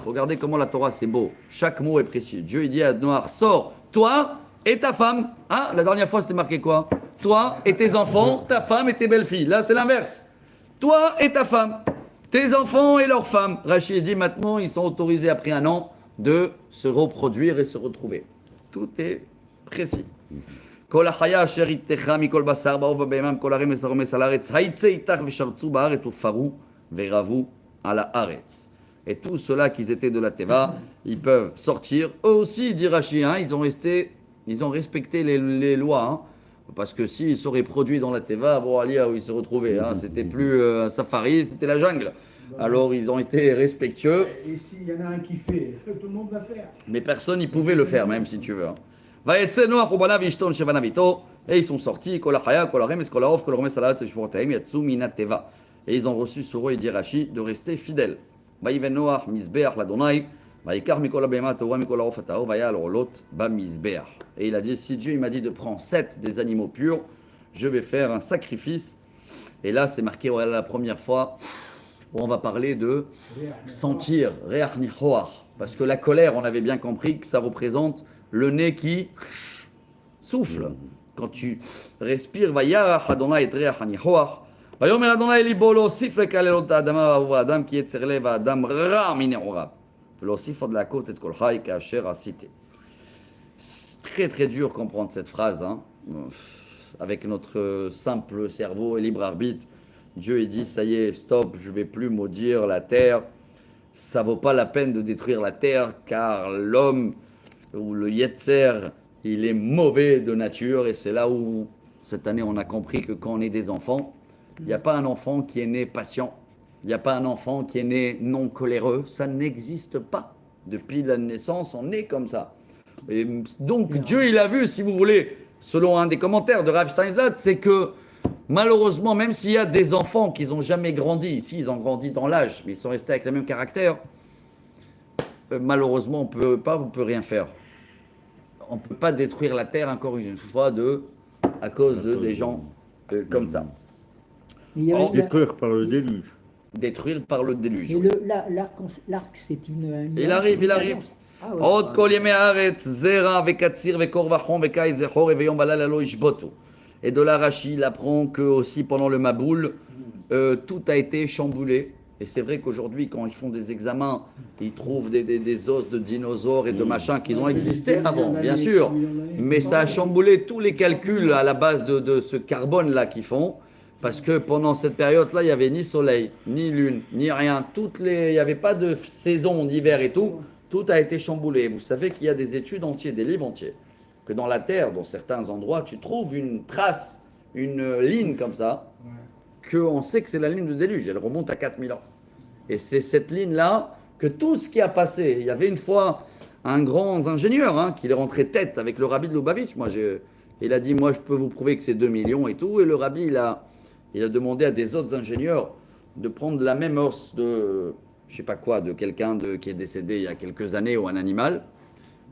Regardez comment la Torah, c'est beau. Chaque mot est précieux. Dieu, il dit à Noach, sors, toi et ta femme. Ah, la dernière fois, c'était marqué quoi? Toi et tes enfants, ta femme et tes belles-filles. Là, c'est l'inverse. Toi et ta femme, tes enfants et leurs femmes. Rachid dit maintenant, ils sont autorisés après un an de se reproduire et se retrouver. Tout est précis. כל החיה אשר איתך מכל בשר בעוף ובהמה מכל ערים וסרומס על הארץ היצא איתך ושרצו בארץ ופרו ורבו על הארץ. Et tout cela qu'ils étaient de la Teva, ils peuvent sortir. Eux aussi, dit Rashi, hein, ils ont respecté les lois. Hein, parce que s'ils seraient produits dans la Teva, bon, Ali, où ils se retrouvaient, hein, c'était plus un safari, c'était la jungle. Alors ils ont été respectueux. Et s'il y en a un qui fait, tout le monde va faire. Mais personne n'y pouvait le faire, même si tu veux. Hein. Et ils sont sortis, et ils ont reçu sur eux, il dit Rashi, de rester fidèles. Et il a dit, si Dieu il m'a dit de prendre 7 des animaux purs, je vais faire un sacrifice. Et là, c'est marqué la première fois où on va parler de sentir, parce que la colère, on avait bien compris que ça représente le nez qui souffle. Quand tu respires, Vayarach Adonai et Reach Hanihoach. Vayomer Adonai libo להוסיף לקלל אותה האדמה ועבור האדם כי יצר לב האדם רע מנעוריו. ולהוסיף עוד להכות את כל חי כאשר עשיתי. C'est très très dur comprendre cette phrase, hein. Avec notre simple cerveau et libre arbitre. Dieu il dit, ça y est, stop, je ne vais plus maudire la terre. Ça ne vaut pas la peine de détruire la terre car l'homme où le Yetzer, il est mauvais de nature, et c'est là où, cette année, on a compris que quand on est des enfants, il n'y a pas un enfant qui est né patient, il n'y a pas un enfant qui est né non coléreux, ça n'existe pas. Depuis la naissance, on est comme ça. Et donc, Dieu, il a vu, si vous voulez, selon un des commentaires de Rav Steinzad, c'est que, malheureusement, même s'il y a des enfants qui n'ont jamais grandi, ici, ils ont grandi dans l'âge, mais ils sont restés avec le même caractère, malheureusement, on peut rien faire. On ne peut pas détruire la terre encore une fois à cause de des gens comme ça. Détruire par le déluge. Détruire par le déluge. Et l'arc, c'est une Il arrive. Ah ouais. עוד כל ימי הארץ, זרע וקציר וקור וחום וקיץ זכור ויום ולילה לא ישבותו. Et de l'Arachi, il apprend que aussi pendant le Maboul, tout a été chamboulé. Et c'est vrai qu'aujourd'hui, quand ils font des examens, ils trouvent des os de dinosaures et de machins qui ont existé avant, bien sûr. Mais ça a chamboulé tous les calculs à la base de ce carbone-là qu'ils font. Parce que pendant cette période-là, il n'y avait ni soleil, ni lune, ni rien. Il n'y avait pas de saison d'hiver et tout. Tout a été chamboulé. Vous savez qu'il y a des études entières, des livres entiers, que dans la Terre, dans certains endroits, tu trouves une trace, une ligne comme ça, qu'on sait que c'est la ligne de déluge. Elle remonte à 4000 ans. Et c'est cette ligne-là que tout ce qui a passé. Il y avait une fois un grand ingénieur qui est rentré tête avec le rabbi de Lubavitch. Il a dit, moi, je peux vous prouver que c'est 2 millions et tout. Et le rabbi, il a demandé à des autres ingénieurs de prendre la même os de, je sais pas quoi, de quelqu'un qui est décédé il y a quelques années ou un animal.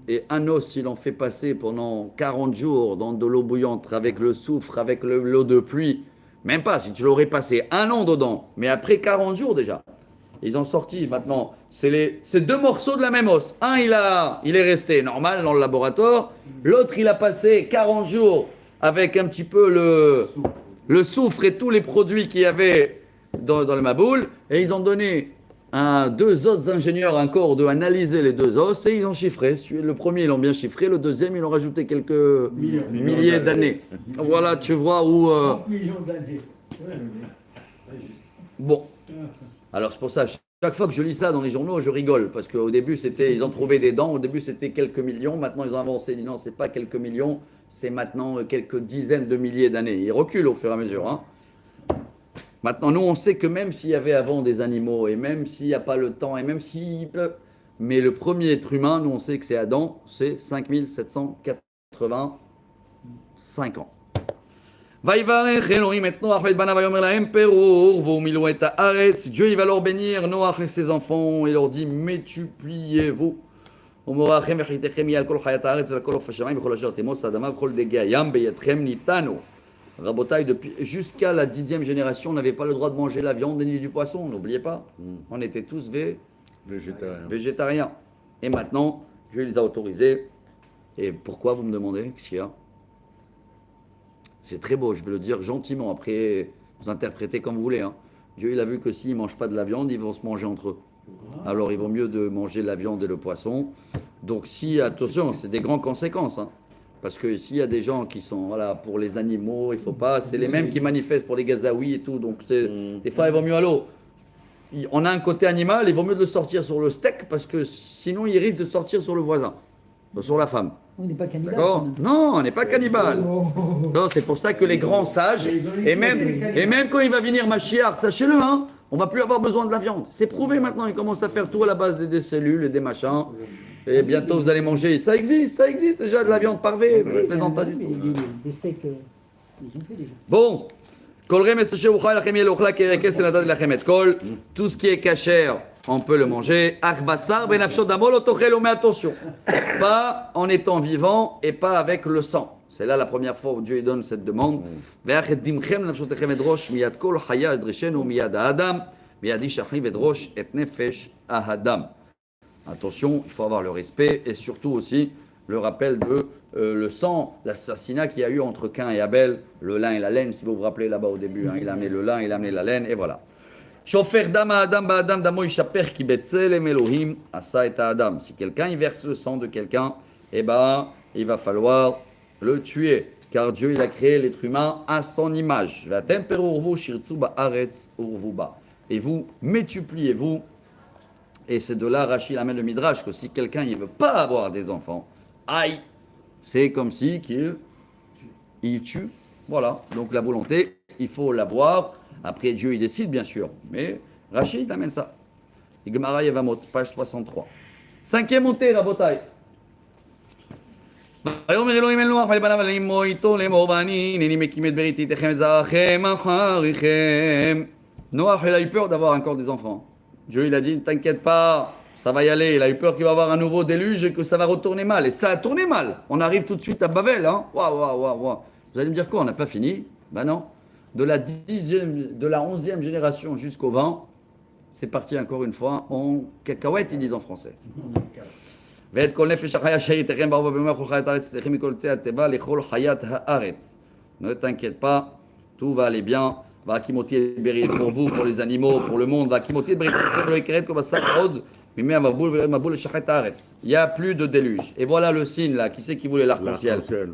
Et un os, il en fait passer pendant 40 jours dans de l'eau bouillante avec le soufre, avec l'eau de pluie. Même pas, si tu l'aurais passé 1 an dedans. Mais après 40 jours déjà. Ils ont sorti maintenant, c'est 2 morceaux de la même os. Un, il est resté normal dans le laboratoire. L'autre, il a passé 40 jours avec un petit peu le soufre et tous les produits qu'il y avait dans le maboule. Et ils ont donné à 2 autres ingénieurs un corps de analyser les 2 os et ils ont chiffré. Le premier, ils l'ont bien chiffré. Le deuxième, ils ont rajouté quelques milliers d'années. Voilà, tu vois où... 30 millions d'années. Bon. Alors c'est pour ça, chaque fois que je lis ça dans les journaux, je rigole. Parce qu'au début, ils ont trouvé des dents. Au début, c'était quelques millions. Maintenant, ils ont avancé. Ils disent non, c'est pas quelques millions. C'est maintenant quelques dizaines de milliers d'années. Ils reculent au fur et à mesure. Maintenant, nous, on sait que même s'il y avait avant des animaux, et même s'il n'y a pas le temps, et même s'il pleut, mais le premier être humain, nous, on sait que c'est Adam, c'est 5785 ans. Vaïvarech Elohim et Noach et Banav vayomer lahem perur v'umilou et haaretz. Dieu, il va leur bénir Noach et ses enfants, il leur dit multipliez-vous. ומוראכם וחיתכם יהיה על כל חיית הארץ ועל כל עוף השמיים וכל אשר תמוס האדמה וכל דגי הים בידכם ניתנו. Rabotai, jusqu'à la 10e génération, on n'avait pas le droit de manger la viande ni du poisson, n'oubliez pas. On était tous végétariens. Et maintenant, Dieu les a autorisés. Et pourquoi, vous me demandez? Qu'est-ce qu'il y a? C'est très beau, je vais le dire gentiment. Après, vous interprétez comme vous voulez. Dieu, il a vu que s'ils ne mangent pas de la viande, ils vont se manger entre eux. Alors, il vaut mieux de manger la viande et le poisson. Donc, attention, c'est des grandes conséquences. Parce que s'il y a des gens qui sont pour les animaux, il faut pas. C'est les mêmes qui manifestent pour les Gazaouis et tout. Donc, des fois, il vaut mieux à l'eau. On a un côté animal, il vaut mieux de le sortir sur le steak parce que sinon, il risque de sortir sur le voisin, sur la femme. On n'est pas cannibale. D'accord? Non, on n'est pas cannibale. Non, c'est pour ça que les grands sages, et même quand il va venir Mashiach, sachez-le, on va plus avoir besoin de la viande. C'est prouvé maintenant, ils commencent à faire tout à la base des cellules et des machins. Et bientôt vous allez manger. Ça existe déjà de la viande parvée. Je ne plaisante pas du tout. Des steaks, ils ont fait déjà. Bon. Tout ce qui est cachère, on peut le manger. Mais attention, pas en étant vivant et pas avec le sang. C'est là la première fois où Dieu donne cette demande. Attention, il faut avoir le respect et surtout aussi le rappel de le sang, l'assassinat qu'il y a eu entre Cain et Abel, le lin et la laine, si vous vous rappelez là-bas au début, il a amené le lin, il a amené la laine, et voilà. Shofer dam adam ba'adam damo yishaper ki betzelem Elohim asa et adam. Si quelqu'un il verse le sang de quelqu'un, il va falloir le tuer, car Dieu il a créé l'être humain à son image. Et vous multipliez-vous. Et c'est de là, Rachid amène le Midrash, que si quelqu'un ne veut pas avoir des enfants, aïe, c'est comme si il tue. Voilà, donc la volonté, il faut l'avoir. Après, Dieu, il décide, bien sûr. Mais Rachid amène ça. Gemara Yevamot, page 63. 5e montée, Rabotai. ויאמר אלוהים אל נוח ואל בניו ואל אמו איתו לאמור ואני הנני מקים את בריתי איתכם זרעכם אחריכם. Noach, il a eu peur d'avoir encore des enfants. Dieu, il a dit, ne t'inquiète pas, ça va y aller. Il a eu peur qu'il va y avoir un nouveau déluge et que ça va retourner mal. Et ça a tourné mal. On arrive tout de suite à Babel. Waouh. Vous allez me dire quoi? On n'a pas fini? Ben non. De la 11e génération jusqu'au 20, c'est parti encore une fois en cacahuète, ils disent en français. ואת כל נפש החיה שהייתכם באו ובאמת כל חיית הארץ אצלכם מכל צי התיבה לכל חיית הארץ. Ne t'inquiète pas, tout va aller bien. Va Kimoti et Berit pour vous, pour les animaux, pour le monde. Va Kimoti et Berit, le Ekeret, comme ça, Od, Il n'y a plus de déluge. Et voilà le signe là. Qui c'est qui voulait l'arc-en-ciel? L'arc-en-ciel.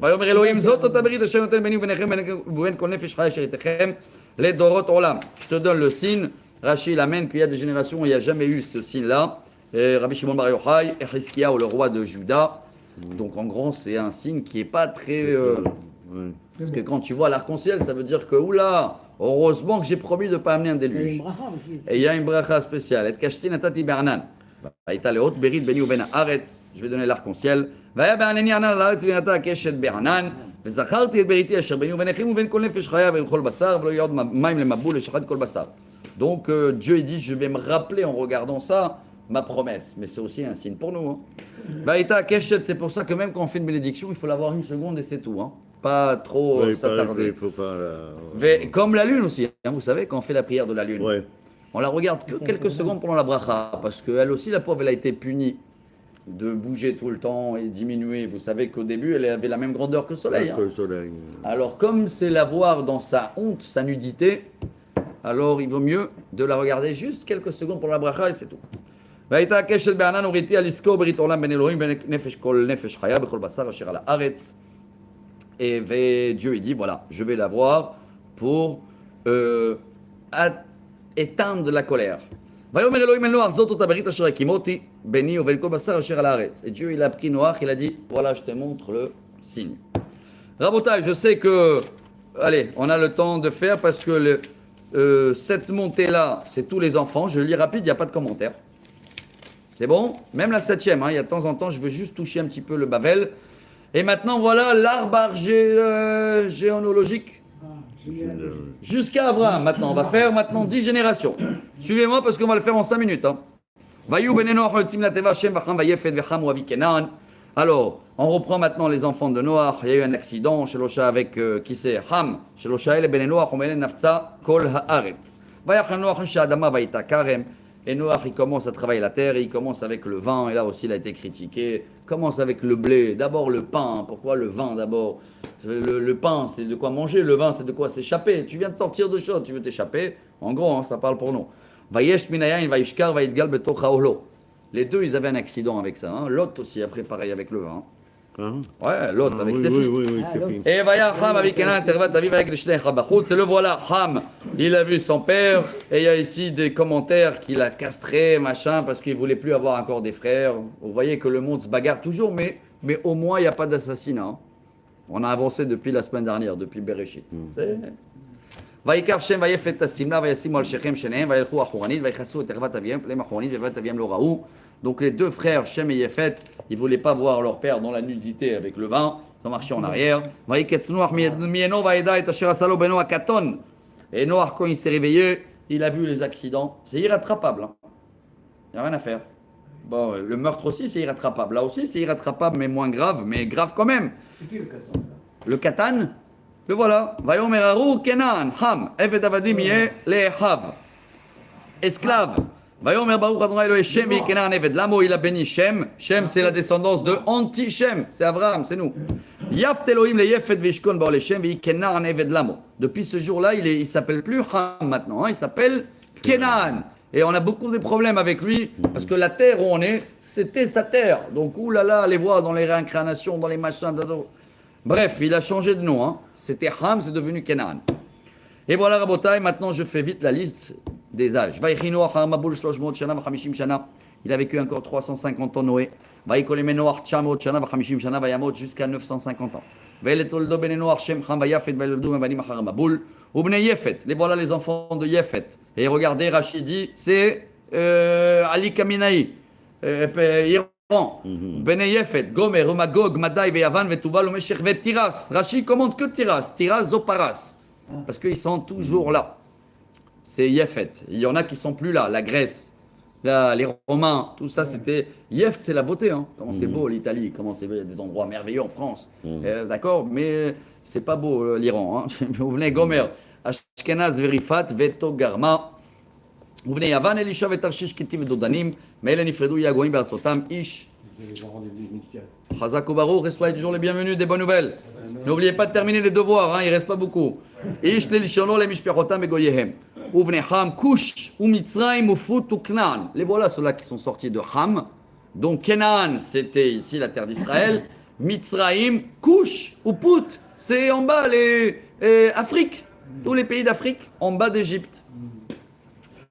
Je te donne le signe. Rachid l'amène qu'il y a des générations où il n'y a jamais eu ce signe-là. Et Rabbi Shimon Bar Yochai, et Hiskiyahu, le roi de Juda. Donc en gros, c'est un signe qui n'est pas très. Ouais. Parce que quand tu vois l'arc-en-ciel, ça veut dire que, oula, heureusement que j'ai promis de ne pas amener un Il y a une déluge. bracha aussi. Et il y a une bracha spéciale. Et kashti natati bernan. Vaïta le hot berit beni ou ben haaretz. Je vais donner l'arc-en-ciel. Vaya be'aneni anan la'aretz v'nata keshet bernan. וזכרתי את בריתי אשר ביני וביניכם ובין כל נפש חיה וכל בשר ולא יעוד מים למבול לשחט כל בשר. Donc Dieu dit, je vais me rappeler en regardant ça ma promesse. Mais c'est aussi un signe pour nous. Hein. Vaïta keshet, c'est pour ça que même quand on fait une bénédiction, il faut l'avoir une seconde et c'est tout. Hein. Pas trop Ouais, s'attarder. il faut pas Comme la lune aussi, hein, vous savez, quand on fait la prière de la lune, Ouais. on la regarde que quelques secondes pendant la bracha, parce qu'elle aussi, la pauvre, elle a été punie de bouger tout le temps et diminuer. Vous savez qu'au début, elle avait la même grandeur que le soleil. Que Hein. le soleil. Alors, comme c'est la voir dans sa honte, sa nudité, alors il vaut mieux de la regarder juste quelques secondes pendant la bracha et c'est tout. והייתה הקשת בענן וראיתי על עסקו ברית עולם בין אלוהים בין נפש כל נפש חיה בכל בשר אשר על הארץ. Et Dieu il dit voilà, je vais la voir pour éteindre la colère. ויאמר אלוהים אל נוח זאת אותה ברית אשר הקימותי ביני ובין כל בשר אשר על הארץ. Et Dieu il a pris Noach, il a dit voilà, je te montre le signe. Rabotai, je sais que allez, on a le temps de faire parce que cette montée là, c'est tous les enfants, je lis rapide, il n'y a pas de commentaire. C'est bon? Même la 7e, hein, il y a de temps en temps, je veux juste toucher un petit peu le Bavel. Et maintenant, voilà l'arbre généalogique jusqu'à Abraham. Maintenant, on va faire 10 générations. Suivez-moi parce qu'on va le faire en 5 minutes. Hein. Alors, on reprend maintenant les enfants de Noach. Il y a eu un accident chez Losha avec, qui c'est Ham. Chez Losha, et ben Noach, Omelen Nafza, Kol Haaretz. Vayachan Noach, Shadama, Vaïta Karem. Et Noach, il commence à travailler la terre, et il commence avec le vin, et là aussi il a été critiqué. Commence avec le blé, d'abord le pain. Pourquoi le vin d'abord? Le pain, c'est de quoi manger, le vin, c'est de quoi s'échapper. Tu viens de sortir de choses, tu veux t'échapper. En gros, hein, ça parle pour nous. Vayesh minayayin, vayishkar, vayitgal betocha olo. Les deux, ils avaient un accident avec ça. Hein. Lot aussi, après, pareil avec le vin. Hein? Ouais, Lot avec oui, ses oui, filles. oui, oui, Ah, c'est l'autre. fini. Et Vaya Ham avec Kenan intervat aviv avec les shnei chabachut. C'est le voilà, Ham. Il a vu son père. Et il y a ici des commentaires qu'il a castré, machin, parce qu'il voulait plus avoir encore des frères. Vous voyez que le monde se bagarre toujours, mais au moins il n'y a pas d'assassinat. Hein. On a avancé depuis la semaine dernière, depuis Bereshit. ויקח שם ויפת את השמלה וישימו על שכם שניהם וילכו אחורנית ויכסו את ערוות אביהם פניהם אחורנית וערוות אביהם לא ראו. Donc les deux frères Shem et Yefet, ils voulaient pas voir leur père dans la nudité avec le vin, ils ont marché en arrière. ויקץ נוח מינו וידע את אשר עשה לו בנו הקטון. Et Noach, quand il s'est réveillé, il a vu les accidents. C'est irrattrapable. Hein. Il n'y a rien à faire. Bon, le meurtre aussi, c'est irrattrapable. Là aussi, c'est irrattrapable, mais moins grave, mais grave quand même. C'est qui le Katan là? Le Katan, le voilà. Vayomer Haru Kenan, Ham, Eved Avadim Yeh Lehav. Esclave. Vayomer Baruch Adonai Elohei Shem Kenan Eved. Lamo, il a béni Shem. Shem, c'est la descendance de Anti-Shem. C'est Abraham, c'est nous. Yaft Elohim le Yefet Vishkon Baal Shem Kenan Eved Lamo. Depuis ce jour-là, il s'appelle plus Ham maintenant. Hein, il s'appelle Kenan. Et on a beaucoup de problèmes avec lui, parce que la terre où on est, c'était sa terre. Donc, oulala, allez voir dans les réincarnations, dans les machins. Bref, il a changé de nom. Hein. C'était Ham, c'est devenu Kenan. Et voilà, Rabotai, maintenant je fais vite la liste des âges. Il a vécu encore 350 ans, Noé. Jusqu'à 950 ans. Les voilà les enfants de Yefet. Et regardez, Rachid dit, c'est Ali Kaminaï, Iran, Bene Yefet, Gomer, Magog, Madai, Yavan, Vetubal, Meshech, Tiras. Rachid commande que Tiras, Tiras, Zoparas. Parce qu'ils sont toujours là. C'est Yefet. Il y en a qui sont plus là, la Grèce. Là, les Romains, tout ça, c'était... Yeft, c'est la beauté. Hein. Comment c'est beau l'Italie, comment c'est beau, il y a des endroits merveilleux en France. D'accord, mais c'est pas beau l'Iran. Hein. Vous venez Gomer, Ashkenaz, Verifat, Veto, Garma. Vous venez Yavan, Elisha, Vetarchish, Kitiv, Dodanim, Melen, Ifredou, Yagoim, Bertsotam, Ish. Chazak Obarou, soyez toujours les bienvenus, des bonnes nouvelles. N'oubliez pas de terminer les devoirs, hein, il ne reste pas beaucoup. Ish, Lelishono, les Mishperotam et Goyehem. Uvne Ham, Kush, ou Mitzrayim, ou Fout, ou Knan. Les voilà ceux-là qui sont sortis de Ham. Donc Kenan, c'était ici la terre d'Israël. Mitzrayim, Kush, ou Put, c'est en bas les Afrique. Tous les pays d'Afrique, en bas d'Égypte.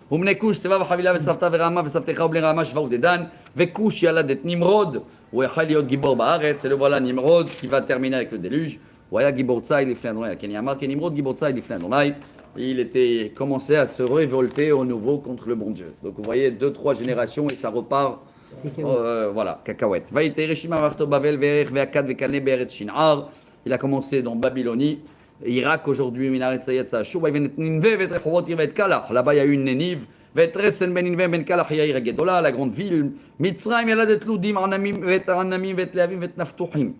Umne Kush, Seva, Vachavila, Vesavta, Verama, Vesavtecha, Oble Rama, Shva, Udedan, Vekush, Yaladet Nimrod, ou Echaliot Gibor Baaret, c'est le voilà Nimrod qui va terminer avec le déluge. Waya Gibor Tzaï, Lifnei Adonai, Kenyama, Nimrod, Gibor Tzaï, Lifnei Adonai. Il était commencé à se révolter au nouveau contre le bon Dieu. Donc vous voyez, 2-3 générations et ça repart. Voilà, cacahuète. Il a commencé dans Babylonie, Irak aujourd'hui, là-bas il y a eu une Nénive, la grande ville, Mitzrayim ילדת לודים, ענמים ואת הענמים ואת להבים ואת נפתוחים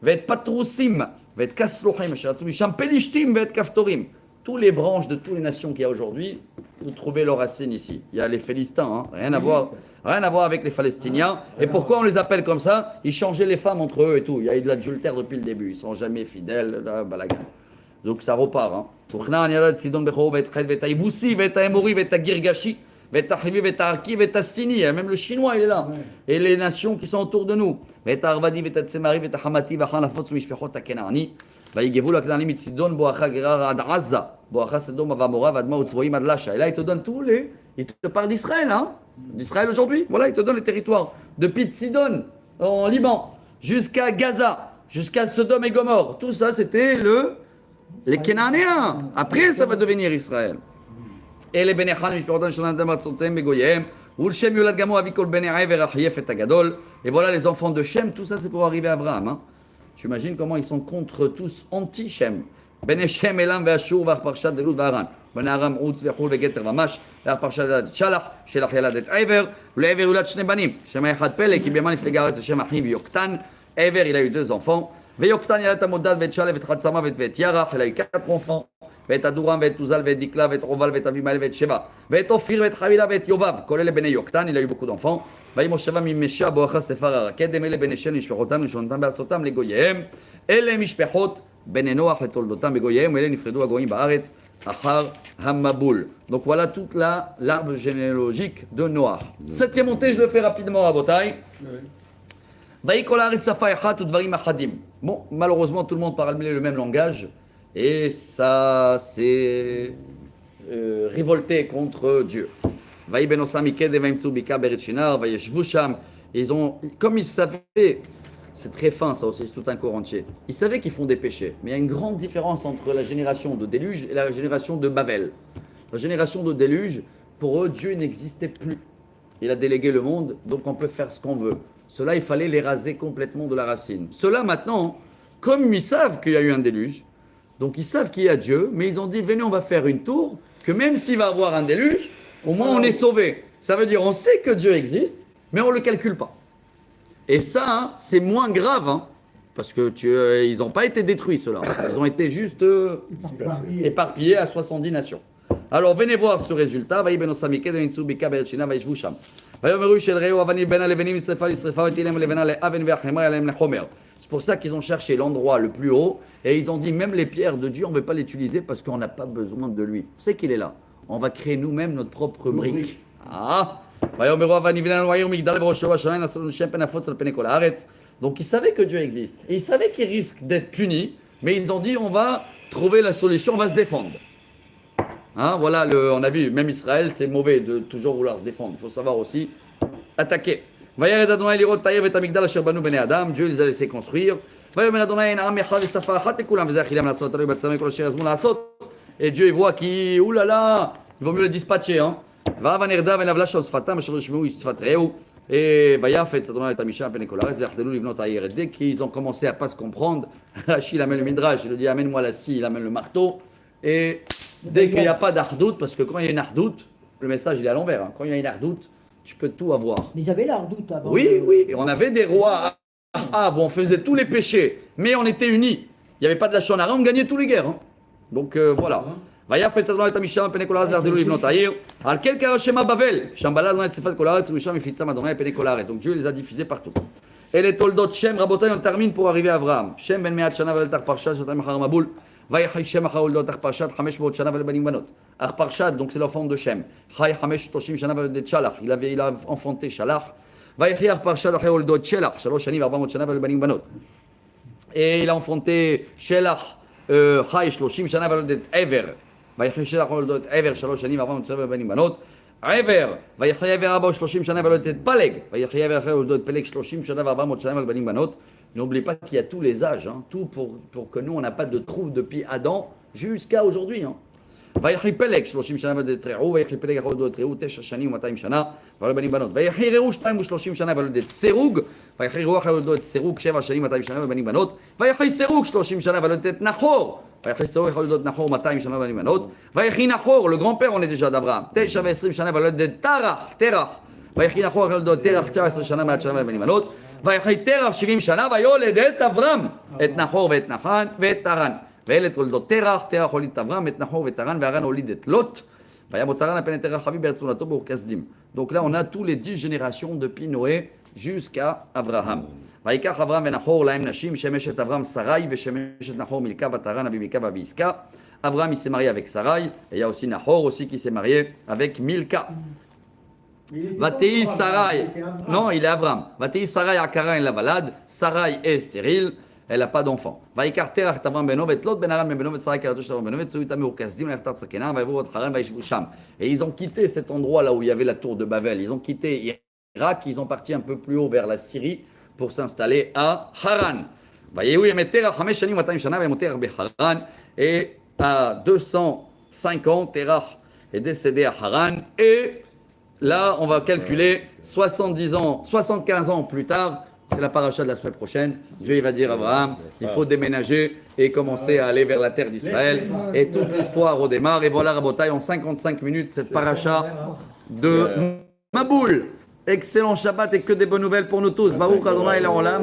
ואת פטרוסים ואת כסלוחים אשר יצאו משם פלישתים ואת כפתורים. Tous les branches de toutes les nations qu'il y a aujourd'hui, vous trouvez leurs racines ici. Il y a les Philistins, hein, rien à voir avec les Palestiniens. Et pourquoi on les appelle comme ça? Ils changeaient les femmes entre eux et tout. Il y a eu de l'adultère depuis le début. Ils sont jamais fidèles. Là, balagan. Donc ça repart. Hein. Même le chinois il est là. Et les nations qui sont autour de nous. Et là, il te donne tous les. Il te parle d'Israël, hein? D'Israël aujourd'hui. Voilà, il te donne les territoires. Depuis Sidon, en Liban, jusqu'à Gaza, jusqu'à Sodome et Gomorre. Tout ça, c'était les Cananéens. Après, ça va devenir Israël. Et les Benechan, et voilà les enfants de Shem. Tout ça, c'est pour arriver à Abraham. Hein? J'imagine comment ils sont contre tous anti-Shem. Ben Shem, Elam, Ve'ashur, Ve'arparshat, Delud, Ve'aran. Ben Aram, Outz, Ve'chul, Ve'geter, Vamash, Ve'arparshat, Shalach, Shelach, Yaladet, Ever, Le'ever, Ulat, Shne Banim. Shem Echad Pele, qui bien Iflegaret, Shem Achim, Yoktan. Ever, il a eu 2 enfants. Ve'yoktan, Yalat, Amodad, Ve'tchale, Ve'tratzama, Ve'tyarach, il a eu 4 enfants. Ve'et Aduram, Ve'et Uzal, Ve'et Dikla, Ve'et Roval, Ve'et Avimael, Ve'et Sheva. Ve'et Ophir, Ve'et Chavila, Ve'et Yovav. Kolel, Ben Yoktan, il a eu beaucoup d'enfants. וימושבה ממשה בואכה ספר הרקד, הם אלה בני שם משפחותם לשונתם בארצותם לגוייהם, אלה משפחות בני נוח לתולדותם בגוייהם, ואלה נפרדו הגויים בארץ אחר המבול. Donc voilà toute l'arbre généalogique de Noach. Septième montée, je le fais rapidement, Rabotai. ויקול הארץ שפה אחת ודברים אחדים. Bon, malheureusement, tout le monde parle le même langage, et ça c'est révolté contre Dieu. Ils ont, comme ils savaient, c'est très fin ça aussi, c'est tout un corps entier. Ils savaient qu'ils font des péchés, mais il y a une grande différence entre la génération de déluge et la génération de Babel. La génération de déluge, pour eux, Dieu n'existait plus. Il a délégué le monde, donc on peut faire ce qu'on veut. Cela, il fallait les raser complètement de la racine. Cela maintenant, comme ils savent qu'il y a eu un déluge, donc ils savent qu'il y a Dieu, mais ils ont dit, venez, on va faire une tour, que même s'il va y avoir un déluge, au moins on est sauvé. Ça veut dire on sait que Dieu existe, mais on ne le calcule pas. Et ça, hein, c'est moins grave, hein, parce que ils n'ont pas été détruits, ceux-là. Ils ont été juste éparpillés à 70 nations. Alors venez voir ce résultat. C'est pour ça qu'ils ont cherché l'endroit le plus haut et ils ont dit même les pierres de Dieu, on ne veut pas l'utiliser parce qu'on n'a pas besoin de lui. On sait qu'il est là. On va créer nous-mêmes notre propre brique. Ah! Donc ils savaient que Dieu existe. Et ils savaient qu'ils risquent d'être punis, mais ils ont dit on va trouver la solution, on va se défendre. Hein, voilà, on a vu, même Israël, c'est mauvais de toujours vouloir se défendre. Il faut savoir aussi attaquer. Dieu les a laissés construire. Et Dieu il voit qui, oulala, il vaut mieux le dispatcher. Hein. Et dès qu'ils ont commencé à ne pas se comprendre, Rachid amène le midrash, il lui dit amène-moi la scie, il amène le marteau. Et dès qu'il n'y a pas d'ardoute, parce que quand il y a une ardoute, le message il est à l'envers. Hein. Quand il y a une ardoute, tu peux tout avoir. Mais ils avaient l'ardoute avant. Oui, oui, on avait des rois. Ah bon, on faisait tous les péchés, mais on était unis. Il n'y avait pas de la shonara, on gagnait tous les guerres. Hein. Donc voilà. ויפץ אדוני את המשם מפני כל הארץ ויחדלו לבנות העיר על כן קרא שמה בבל שם בלע אדוני את שפת כל הארץ ומשם הפיצם אדוני מפני כל הארץ. Donc Dieu les a diffusés partout. Et les toldot Shem, Rabotai, on termine pour arriver à Abraham. Shem ben me'at shana ve'el tar parsha shotam achar mabul ויחי שם אחר הולדות ארפרשד 500 שנה ולבנים בנות. ארפרשד, donc c'est l'enfant de Shem. חי 530 שנה ולדת שלח. Il a enfanté שלח. ויחי ארפרשד אחרי הולדות שלח, 3 שנים ו400 שנה ולבנים בנות. Et il a enfanté שלח, חי 30 שנה ולדת עבר. ויחי שלח הולדות עבר, 3 שנים ו400 שנה ולבנים בנות. עבר, ויחי עבר 430 שנה ולדת פלג. ויחי עבר אחרי הולדות פלג 30 שנה ו400 שנה ולבנים בנות. N'oublie pas qu'il y a tous les âges, hein, tout pour que nous, on n'a pas de trouble depuis Adam jusqu'à aujourd'hui. Hein. ויחי פלג 30 שנה ולדת רעו, ויחי פלג אחרי הולדות רעו 9 שנים ו200 שנה ולבנים בנות. ויחי רעו 230 שנה ולדת סירוג, ויחי רעו אחרי הולדות סירוג 7 שנים ו200 שנה ולבנים בנות. ויחי סירוג 30 שנה ולדת נחור, ויחי סירוג אחרי הולדות נחור 200 שנה ולבנים בנות. ויחי נחור, le grand-père, on est déjà d'Abraham, 9 ו20 שנה ולדת תרח, ויחי נחור אחרי הולדות תרח 19 שנה מעט שנה ולבנים בנות. ויחי תרח 70 שנה ויולד את אברהם, את נחור ואת נחן ואת טרן. ואלה תולדות תרח, תרח הוליד את אברהם, את נחור ואת טרן, והרן הוליד את לוט. וימות טרן הפן את תרח אביו בארץ מולדתו באור כסדים. Donc là on a tous les 10 générations depuis Noé jusqu'à Abraham. ויקח אברהם ונחור להם נשים, שמש את אברהם שרי ושמש את נחור מילכה בת טרן אבי מילכה ואבי עסקה. Abraham il s'est marié avec Sarai, et il y a aussi Nahor aussi qui s'est marié avec Milka. Vatei Sarai, non, il est Avram. Vatei Sarai Akara et Lavalad, Sarai est stérile, elle n'a pas d'enfant. Vaikar Terach Avram Beno, et Lot Ben Aram Ben Beno, et Sarai Karatosh Avram Beno, et Tsuita Meurkazdim, Lertat Sakena, Vaivou Haran, Vaishvu Sham. Et ils ont quitté cet endroit là où il y avait la tour de Babel. Ils ont quitté Irak, ils ont parti un peu plus haut vers la Syrie pour s'installer à Haran. Vayehu Yemetera, Hamesh Shanim, Matayim Shana, Vayemoter Beharan. Et à 205 ans, Terach est décédé à Haran. Et là, on va calculer 70 ans, 75 ans plus tard, c'est la paracha de la semaine prochaine. Dieu il va dire à Abraham, il faut déménager et commencer à aller vers la terre d'Israël. Et toute l'histoire redémarre. Et voilà, Rabotai, en 55 minutes, cette paracha de Maboul. Excellent Shabbat et que des bonnes nouvelles pour nous tous. Baruch Adonai Le'olam.